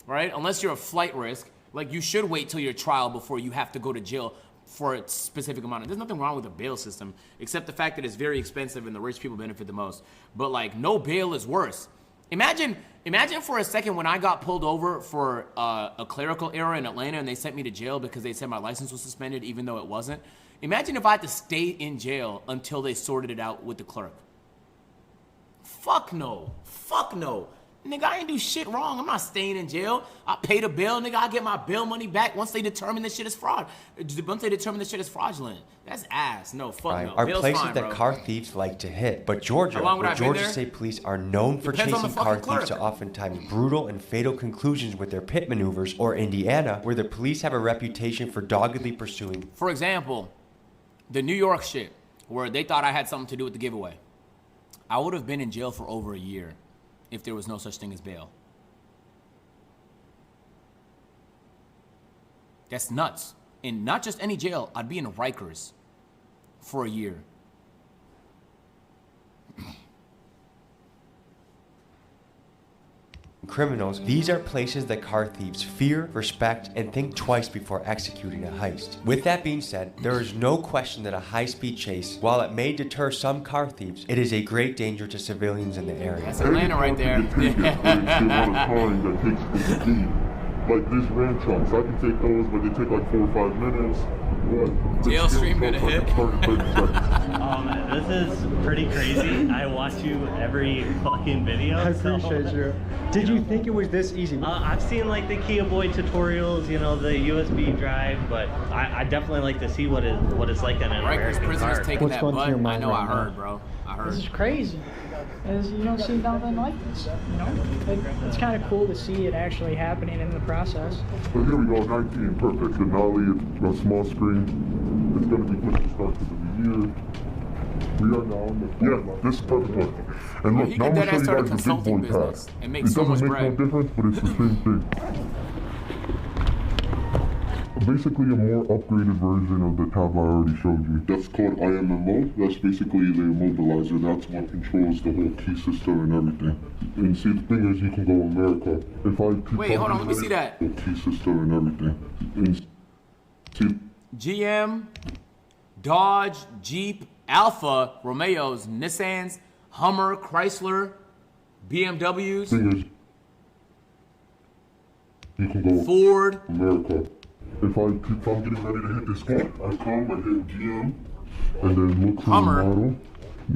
right? Unless you're a flight risk. Like, you should wait till your trial before you have to go to jail for a specific amount. There's nothing wrong with the bail system, except the fact that it's very expensive and the rich people benefit the most. But, like, no bail is worse. Imagine for a second when I got pulled over for a clerical error in Atlanta and they sent me to jail because they said my license was suspended even though it wasn't. Imagine if I had to stay in jail until they sorted it out with the clerk. Fuck no. Nigga, I ain't do shit wrong. I'm not staying in jail. I paid a bill, nigga. I get my bail money back once they determine this shit is fraud. Once they determine this shit is fraudulent. That's ass. No, fuck no. Are Bail's places fine, that bro. car thieves like to hit. But Georgia, where Georgia State Police are known for Depends on the chasing car fucking thieves clerk. to oftentimes brutal and fatal conclusions with their pit maneuvers, or Indiana, where the police have a reputation for doggedly pursuing. For example, the New York shit, where they thought I had something to do with the giveaway. I would have been in jail for over a year if there was no such thing as bail. That's nuts. In not just any jail, I'd be in Rikers for a year. Criminals, these are places that car thieves fear, respect, and think twice before executing a heist. With that being said, there is no question that a high-speed chase, while it may deter some car thieves, it is a great danger to civilians in the area. That's Atlanta right there. Like these ram trucks, I can take those, but they take like 4 or 5 minutes. Jail stream gonna hit. This is pretty crazy. I watch you every fucking video. I appreciate you. Did you think it was this easy? I've seen like the Kia Boy tutorials, you know, the USB drive, but I definitely like to see what it's like on an American prisoners car. taking that butt. I know, I heard, bro. I heard. This is crazy. You don't see nothing like this, you know? It's kind of cool to see it actually happening in the process. So here we go, 19, perfect. Denali, it's a small screen. It's going to be quick to start to the year. We are now on the this is perfect one. And look, now I'm going to show you guys the big boy pass. It doesn't make no difference, but it's the same thing. Basically a more upgraded version of the tab I already showed you. That's called IMMO. That's basically the immobilizer. That's what controls the whole key system and everything. And see, the thing is, you can go America. If I wait, hold on, let me see that. Key system and everything. And see, GM, Dodge, Jeep, Alfa, Romeos, Nissans, Hummer, Chrysler, BMWs. Thing is, you can go Ford, America. If I'm getting ready to hit this car, I come, I hit GM, and then look for the model.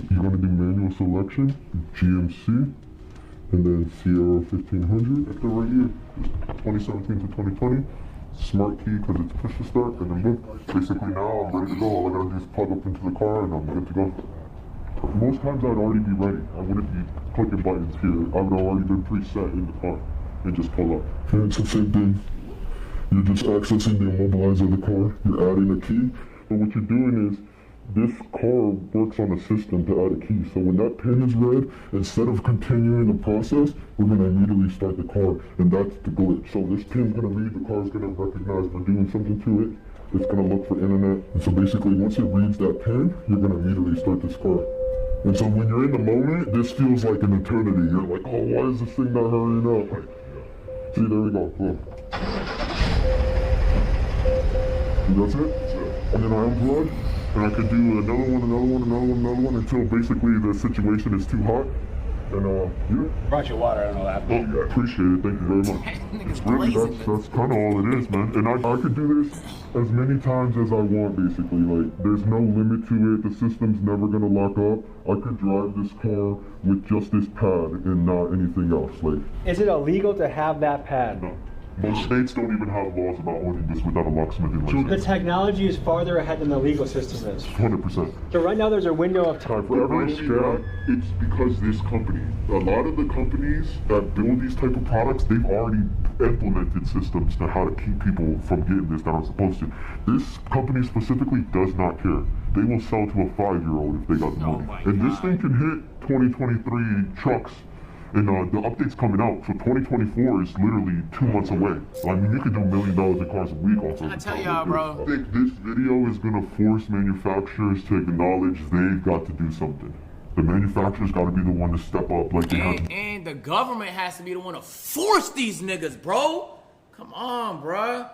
You're going to do manual selection, GMC, and then Sierra 1500 at the right here. 2017 to 2020. Smart key because it's push to start, and then boom. Basically now I'm ready to go. All I got to do is plug up into the car and I'm good to go. Most times I'd already be ready. I wouldn't be clicking buttons here. I would have already been preset in the car and just pull up. And it's the same thing. You're just accessing the immobilizer of the car, you're adding a key, but what you're doing is, this car works on a system to add a key, so when that pin is read, instead of continuing the process, we're going to immediately start the car, and that's the glitch. So this pin's going to read, the car's going to recognize we're doing something to it, it's going to look for internet, and so basically once it reads that pin, you're going to immediately start this car. And so when you're in the moment, this feels like an eternity. You're like, oh, why is this thing not hurrying up? See, there we go, boom. And that's it. And then I unplug, and I could do another one until basically the situation is too hot. And yeah. Brought you water, I don't know that. Oh, yeah, appreciate it, thank you very much. Really, that's kind of all it is, man. And I could do this as many times as I want, basically. Like, there's no limit to it. The system's never gonna lock up. I could drive this car with just this pad and not anything else. Like, is it illegal to have that pad? No. Most states don't even have laws about owning this without a locksmithing license. The technology is farther ahead than the legal system is. 100%. So right now there's a window of time. For every scam, it's because this company. A lot of the companies that build these type of products, they've already implemented systems to how to keep people from getting this that aren't supposed to. This company specifically does not care. They will sell to a 5-year-old if they got the money. And this thing can hit 2023 trucks. And the update's coming out, so 2024 is literally 2 months away. I mean, you could do $1 million in cars a week off of it. I tell y'all, bro. I think this video is gonna force manufacturers to acknowledge they've got to do something. The manufacturers got to be the one to step up like they have. And the government has to be the one to force these niggas, bro. Come on, bruh.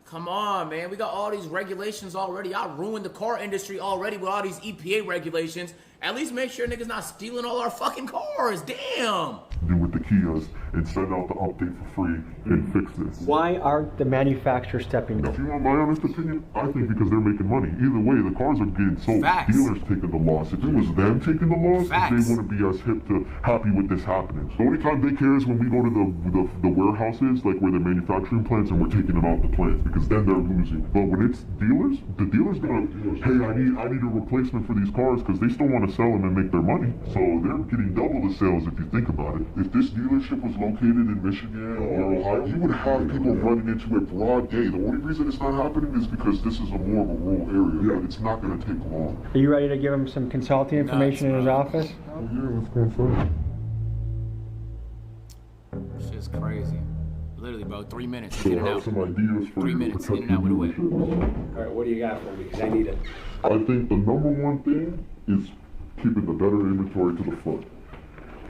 Come on, man. We got all these regulations already. Y'all ruined the car industry already with all these EPA regulations. At least make sure niggas not stealing all our fucking cars. Damn. Do with the Kias and send out the update for free and fix this. Why aren't the manufacturers stepping up? If you want my honest opinion, I think because they're making money. Either way, the cars are getting sold. Facts. Dealers taking the loss. If it was them taking the loss, they wouldn't be as happy with this happening. The only time they care is when we go to the warehouses, like where they're manufacturing plants, and we're taking them out the plants because then they're losing. But when it's dealers, the dealers gonna, hey, I need a replacement for these cars because they still want to sell them and make their money. So they're getting double the sales if you think about it. If this dealership was located in Michigan or Ohio, you would have people running into it broad day. The only reason it's not happening is because this is more of a rural area. Yeah, it's not going to take long. Are you ready to give him some consulting information in his office? Oh, yeah, let's go inside. Shit's crazy. Literally, bro, 3 minutes. So In I and have out. some ideas for 3 you to minutes, protect in and out with a your whip. dealerships. All right, what do you got for me? Because I need it. I think the number one thing is keeping the better inventory to the front.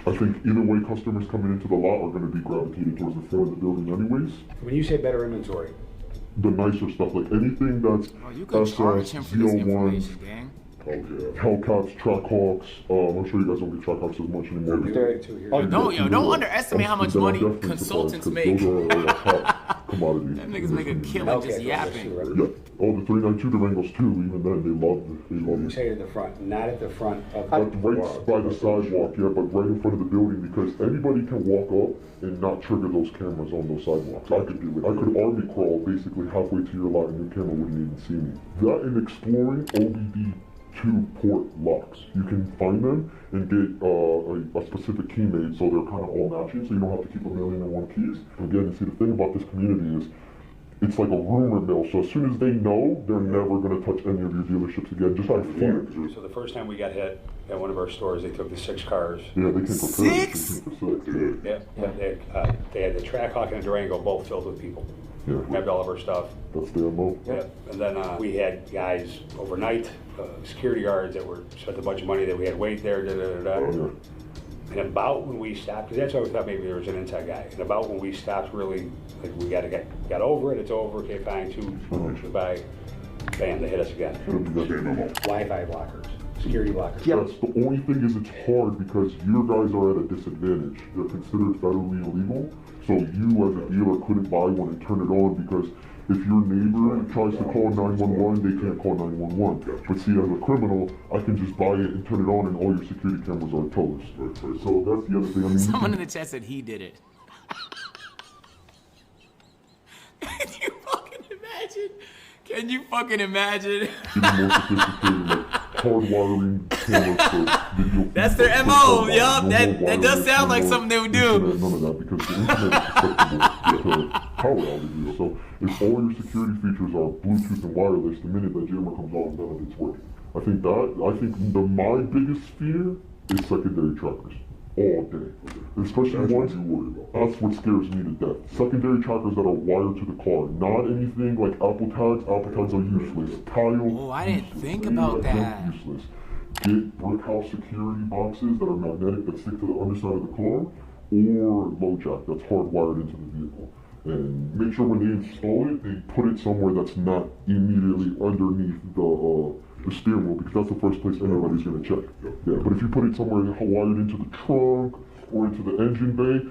I think either way customers coming into the lot are going to be gravitated towards the front of the building anyways. When you say better inventory, The nicer stuff, like anything that's Oh, you could charge him for this ZL1s, information, gang. Hellcats, Trackhawks. I'm sure you guys don't get Trackhawks as much anymore. there are two here. Oh, don't underestimate how much money consultants make. Those are a hot commodity. Them niggas make a killing just yapping. Yeah, all the 392 Durangos too. Even then, they love You it. say at the front, not at the front of Right by the sidewalk, yeah, but right in front of the building because anybody can walk up and not trigger those cameras on those sidewalks. I could do it. I could army crawl basically halfway to your lot and your camera wouldn't even see me. That and exploring OBD2 port locks. You can find them and get a specific key made so they're kind of all matching so you don't have to keep 1,000,001 keys. Again, see the thing about this community is it's like a rumor mill, so as soon as they know, they're never going to touch any of your dealerships again, just out of fear. So the first time we got hit at one of our stores, they took the 6 cars. Yeah, they came for 6? Yeah, they had the Trackhawk and the Durango both filled with people. Yeah. Grabbed all of our stuff. That's their MO. Yeah, and then we had guys overnight, security guards that were spent a bunch of money that we had wait there. And about when we stopped, because that's why we thought maybe there was an inside guy. And about when we stopped, really, like we got over it. It's over. Okay, fine. 2 goodbye. Bam! They hit us again. Wi-Fi blockers, security blockers. Yes. The only thing is it's hard because your guys are at a disadvantage. They're considered federally illegal. So you as a dealer couldn't buy one and turn it on because if your neighbor tries to call 911, they can't call 911. But see, as a criminal, I can just buy it and turn it on and all your security cameras are toast. So that's the other thing. I mean, Someone in the chat said he did it. Can you fucking imagine? Can you fucking imagine? even more sophisticated, like hardwiring cameras for video. That's their MO, yup. That does sound like something they would do. None of that because the internet is susceptible to power outages. So if all your security features are Bluetooth and wireless, the minute that jammer comes on, none of it's working. I think my biggest fear is secondary trackers. All day. Especially ones, that's what scares me to death. Secondary trackers that are wired to the car. Not anything like Apple tags. Apple tags are useless. Tile. Oh, I didn't think about that. Useless. Get brick house security boxes that are magnetic that stick to the underside of the car, or low jack that's hardwired into the vehicle. And make sure when they install it, they put it somewhere that's not immediately underneath the steering wheel, because that's the first place anybody's going to check. Yeah, but if you put it somewhere wired into the trunk or into the engine bay,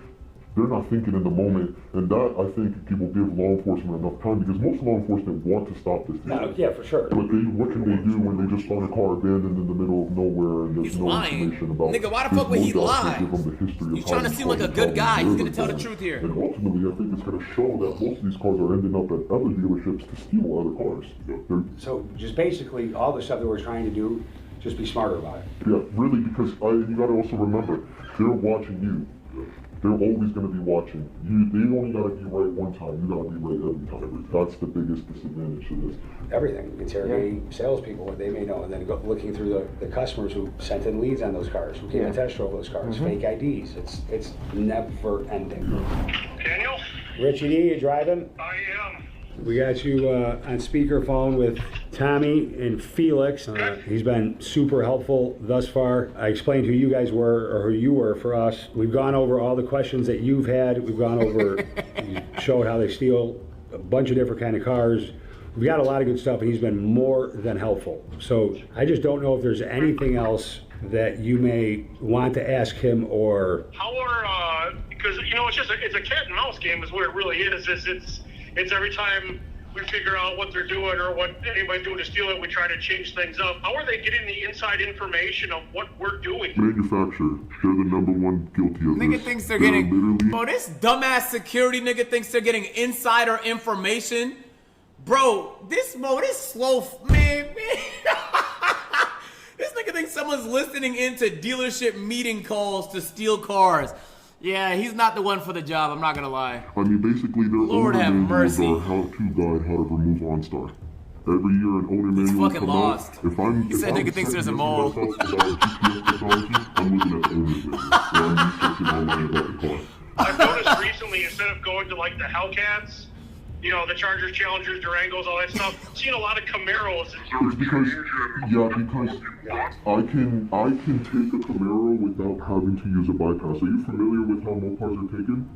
they're not thinking in the moment, and that, I think, will give law enforcement enough time, because most law enforcement want to stop this thing. Yeah, for sure. But what can they do when they just find a car abandoned in the middle of nowhere and there's no information about it? Nigga, why the fuck would he lie? He's trying to seem like a good guy. He's gonna tell the truth here. And ultimately, I think it's gonna show that most of these cars are ending up at other dealerships to steal other cars. So just basically all the stuff that we're trying to do, just be smarter about it. Yeah, really, because you gotta also remember, they're watching you. They're always going to be watching. They only got to be right one time. You got to be right every time. That's the biggest disadvantage to this. Everything. Interrogating salespeople, what they may know, and then looking through the customers who sent in leads on those cars, who came and test drove those cars, fake IDs. It's never ending. Daniel? Richie D, you driving? I am. We got you on speakerphone with Tommy and Felix. He's been super helpful thus far. I explained who you guys were, or who you were for us. We've gone over all the questions that you've had. We've gone over, you showed how they steal a bunch of different kind of cars. We've got a lot of good stuff, and he's been more than helpful. So I just don't know if there's anything else that you may want to ask him, or... How are, because, you know, it's a cat and mouse game is what it really is. It's every time we figure out what they're doing or what anybody's doing to steal it, we try to change things up. How are they getting the inside information of what we're doing? Manufacturer, they're the #1 guilty of Nigga this. thinks they're getting... Bro, this dumbass security nigga thinks they're getting insider information. Bro, this slow... Man. This nigga thinks someone's listening into dealership meeting calls to steal cars. Yeah, he's not the one for the job, I'm not gonna lie. I mean, basically, their Lord owner have manuals mercy. are how-to guide how to remove OnStar. Every year, an owner He's manual fucking come lost. out. He said nigga thinks there's a mole. About GPS technology, I'm looking at the owner's manual, or I'm researching online about the car. I've noticed recently, instead of going to like the Hellcats, you know, the Chargers, Challengers, Durangos, all that stuff, I've seen a lot of Camaros. It's because I can take a Camaro without having to use a bypass. Are you familiar with how Mopars are taken?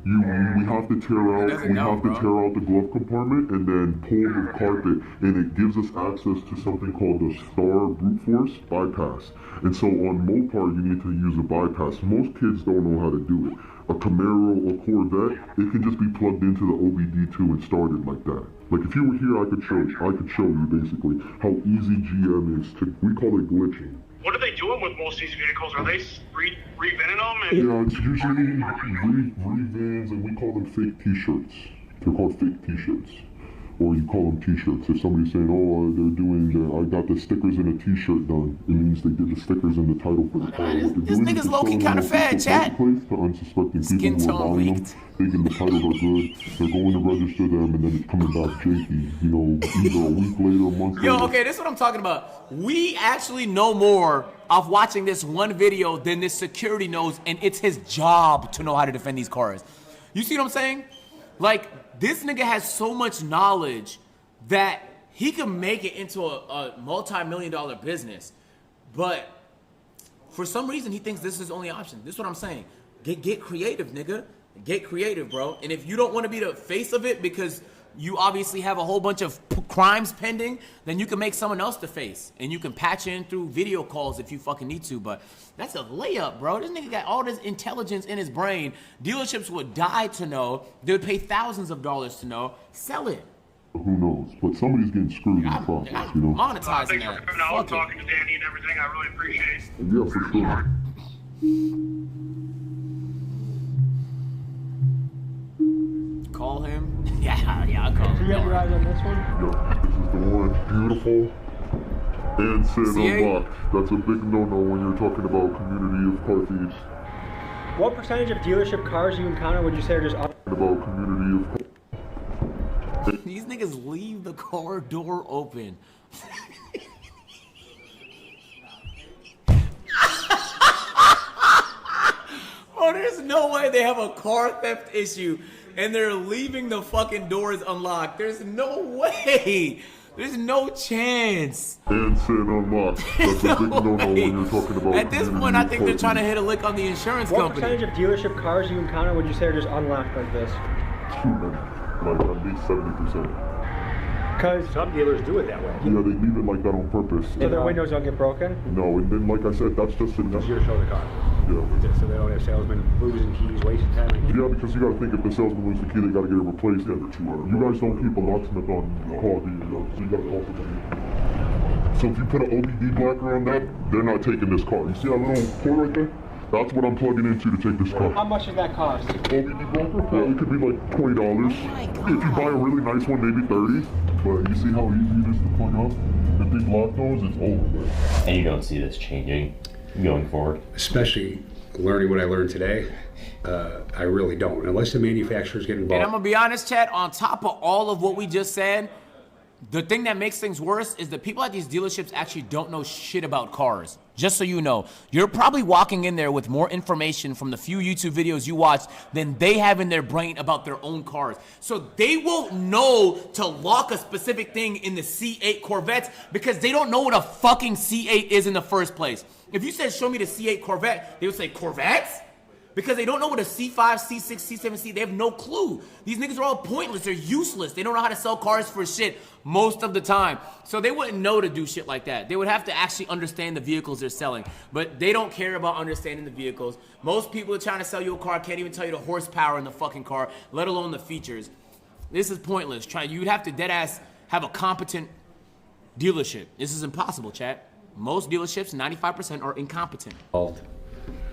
We have to tear out the glove compartment and then pull the carpet, and it gives us access to something called the Star Brute Force bypass. And so on Mopar, you need to use a bypass. Most kids don't know how to do it. A Camaro or Corvette, it can just be plugged into the OBD2 and started like that. Like if you were here, I could show you basically how easy GM is to. We call it glitching. What are they doing with most of these vehicles? Are they re-vinning them? Yeah, it's usually re-vans, and we call them fake T-shirts. They're called fake T-shirts. Or you call them T-shirts. If somebody's saying, oh, they're doing, I got the stickers in a T-shirt done, it means they did the stickers in the title for the car. This nigga's low-key kind of fat, chat. To unsuspecting Skin people who tone are buying leaked. them, thinking the titles are good. They're going to register them, and then it's coming back janky. You know, either a week later, a month later. Yo, okay, this is what I'm talking about. We actually know more of watching this one video than this security knows, and it's his job to know how to defend these cars. You see what I'm saying? Like, this nigga has so much knowledge that he can make it into a multi-million-dollar business, but for some reason he thinks this is his only option. This is what I'm saying. Get creative, nigga. Get creative, bro. And if you don't want to be the face of it because you obviously have a whole bunch of crimes pending, then you can make someone else the face, and you can patch in through video calls if you fucking need to. But that's a layup, bro. This nigga got all this intelligence in his brain. Dealerships would die to know. They would pay thousands of dollars to know. Sell it. Who knows? But somebody's getting screwed in the process, you know? Monetizing Thanks that. for coming out and Fuck it. talking to Danny and everything. I really appreciate it. Yeah, for sure. Call him. Yeah, I'll call Do you have your eyes on this one? Yeah, this is the one. Beautiful. And said unlocked. That's a big no-no when you're talking about community of car thieves. What percentage of dealership cars you encounter would you say are just up? About community of These niggas leave the car door open. Oh, there's no way they have a car theft issue and they're leaving the fucking doors unlocked. There's no way. There's no chance. And said unlocked. That's a big no-no when you're talking about At this point, I think they're trying to hit a lick on the insurance What company. percentage of dealership cars you encounter would you say are just unlocked like this? Too many. Like at least 70%. Because some dealers do it that way. Yeah, they leave it like that on purpose. So their windows don't get broken? No, and then like I said, that's just enough. Easier to show the car. Yeah. So they don't have salesmen losing keys, wasting time. Yeah, because you gotta think if the salesman loses the key, they gotta get it replaced every 2 hours. You guys don't keep a locksmith on call, do you? So you gotta call somebody. So if you put an OBD blocker on that, they're not taking this car. You see that little port right there? That's what I'm plugging into to take this car. How much does that cost? OBD blocker? Well, it could be like $20. If you buy a really nice one, maybe 30. But you see how easy it is to plug up? If they block those, it's over. And you don't see this changing going forward? Especially learning what I learned today, I really don't. Unless the manufacturers get involved. And I'm gonna be honest, Chad, on top of all of what we just said, the thing that makes things worse is the people at these dealerships actually don't know shit about cars. Just so you know, you're probably walking in there with more information from the few YouTube videos you watched than they have in their brain about their own cars. So they won't know to lock a specific thing in the C8 Corvettes because they don't know what a fucking C8 is in the first place. If you said, show me the C8 Corvette, they would say, Corvettes? Because they don't know what a C5, C6, C7, they have no clue. These niggas are all pointless, they're useless. They don't know how to sell cars for shit most of the time. So they wouldn't know to do shit like that. They would have to actually understand the vehicles they're selling. But they don't care about understanding the vehicles. Most people are trying to sell you a car can't even tell you the horsepower in the fucking car, let alone the features. This is pointless. You'd have to deadass have a competent dealership. This is impossible, chat. Most dealerships, 95% are incompetent.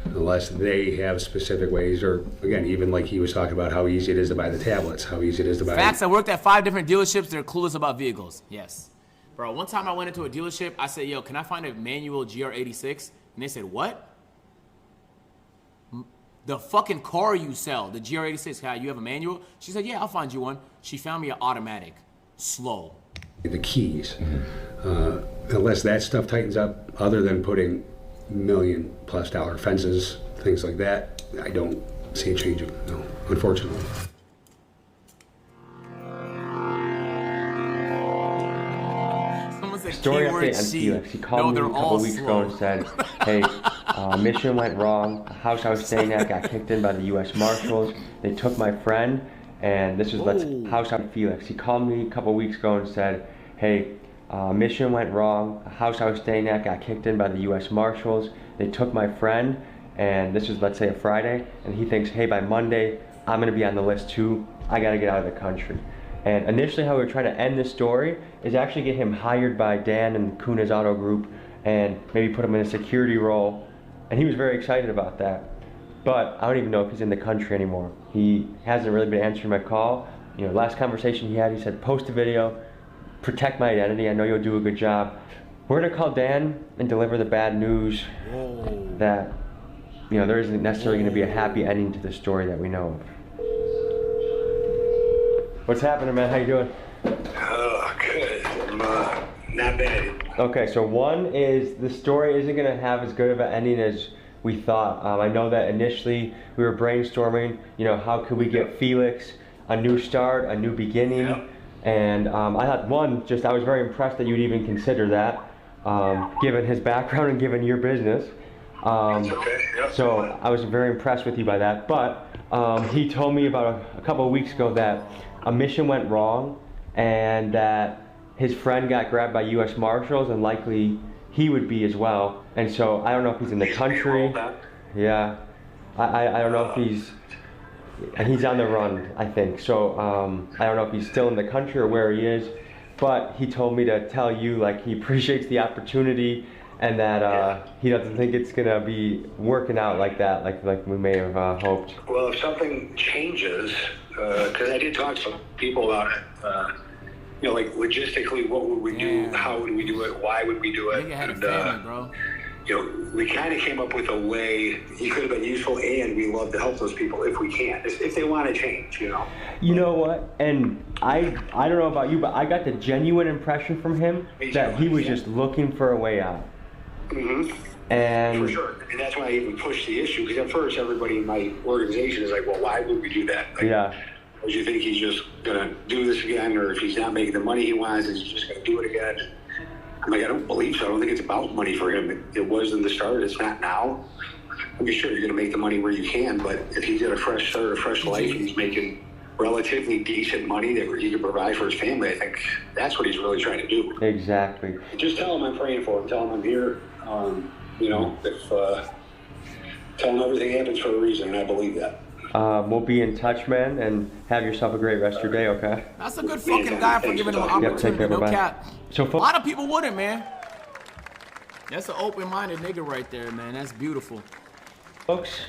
Unless they have specific ways, or again, even like he was talking about how easy it is to buy the tablets, how easy it is to buy. Facts, I worked at 5 different dealerships. They're clueless about vehicles. Yes. Bro, one time I went into a dealership. I said, yo, can I find a manual GR86? And they said, what? The fucking car you sell, the GR86, you have a manual? She said, yeah, I'll find you one. She found me an automatic. Slow. The keys. Unless that stuff tightens up, other than putting $1 million+ fences, things like that, I don't see it changing. No, unfortunately. Story update on Felix. He called me a couple weeks ago and said, hey, mission went wrong. The house I was staying at got kicked in by the U.S. Marshals. They took my friend, and this was house on Felix. He called me a couple weeks ago and said, hey, mission went wrong. The house I was staying at got kicked in by the U.S. Marshals. They took my friend, and this was, let's say, a Friday, and he thinks, hey, by Monday, I'm gonna be on the list too. I gotta get out of the country. And initially how we were trying to end this story is actually get him hired by Dan and Kuna's Auto Group and maybe put him in a security role. And he was very excited about that. But I don't even know if he's in the country anymore. He hasn't really been answering my call. You know, last conversation he had, he said, post a video, protect my identity, I know you'll do a good job. We're gonna call Dan and deliver the bad news that, you know, there isn't necessarily gonna be a happy ending to the story that we know of. What's happening, man? How you doing? Oh, good. I'm not bad. Okay, so one is the story isn't going to have as good of an ending as we thought. I know that initially we were brainstorming, you know, how could we get Felix a new start, a new beginning, and I thought I was very impressed that you'd even consider that, given his background and given your business. So I was very impressed with you by that, but he told me about a couple of weeks ago that a mission went wrong and that his friend got grabbed by U.S. Marshals and likely he would be as well. And so I don't know if he's in the country. Yeah, I don't know if he's on the run, I think. So I don't know if he's still in the country or where he is, but he told me to tell you like he appreciates the opportunity and that he doesn't think it's gonna be working out like that, like we may have hoped. Well, if something changes, because I did talk to some people about it, you know, like logistically, what would we do? How would we do it? Why would we do it? And, bro. You know, we kind of came up with a way he could have been useful, and we love to help those people if we can, if they want to change, you know. You know what? And I don't know about you, but I got the genuine impression from him that he was just looking for a way out. And for sure, and that's why I even pushed the issue, because at first everybody in my organization is like, well, why would we do that? Like, do you think he's just gonna do this again, or if he's not making the money he wants, is he just gonna do it again? I'm like, I don't believe so. I don't think it's about money for him. It was in the start. It's not now. I'm sure you're gonna make the money where you can, but if he's got a fresh start, a fresh life, and he's making relatively decent money that he can provide for his family, I think that's what he's really trying to do. Exactly. Just tell him I'm praying for him. Tell him I'm here. You know, tell him everything happens for a reason, and I believe that. We'll be in touch, man, and have yourself a great rest of your day, okay? That's a good fucking guy for giving him an opportunity. Take care, no bye-bye. cap. So a lot of people wouldn't, man. That's an open-minded nigga right there, man. That's beautiful. Folks,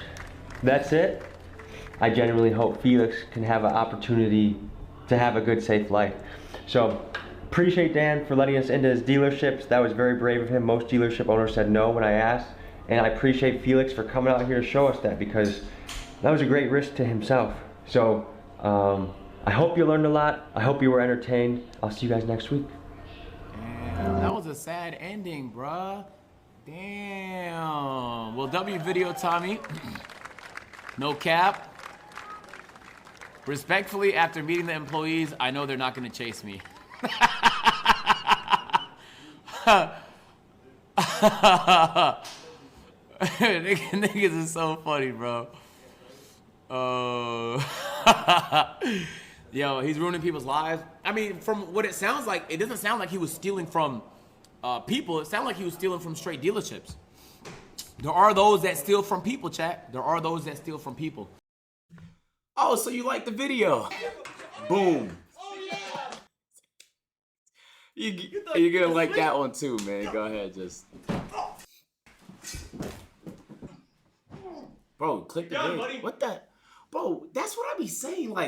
that's it. I genuinely hope Felix can have an opportunity to have a good, safe life. So, appreciate Dan for letting us into his dealerships. That was very brave of him. Most dealership owners said no when I asked. And I appreciate Felix for coming out here to show us that, because that was a great risk to himself. So, I hope you learned a lot. I hope you were entertained. I'll see you guys next week. Damn, that was a sad ending, bruh. Damn. Well, W video, Tommy. No cap. Respectfully, after meeting the employees, I know they're not gonna chase me. Niggas is so funny, bro. Yo, he's ruining people's lives. I mean, from what it sounds like, it doesn't sound like he was stealing from people. It sounded like he was stealing from straight dealerships. There are those that steal from people, chat. There are those that steal from people. Oh, so you like the video? Boom. You're gonna like that one too, man. Go ahead, just. Bro, click the video. What the? Bro, that's what I be saying. Like.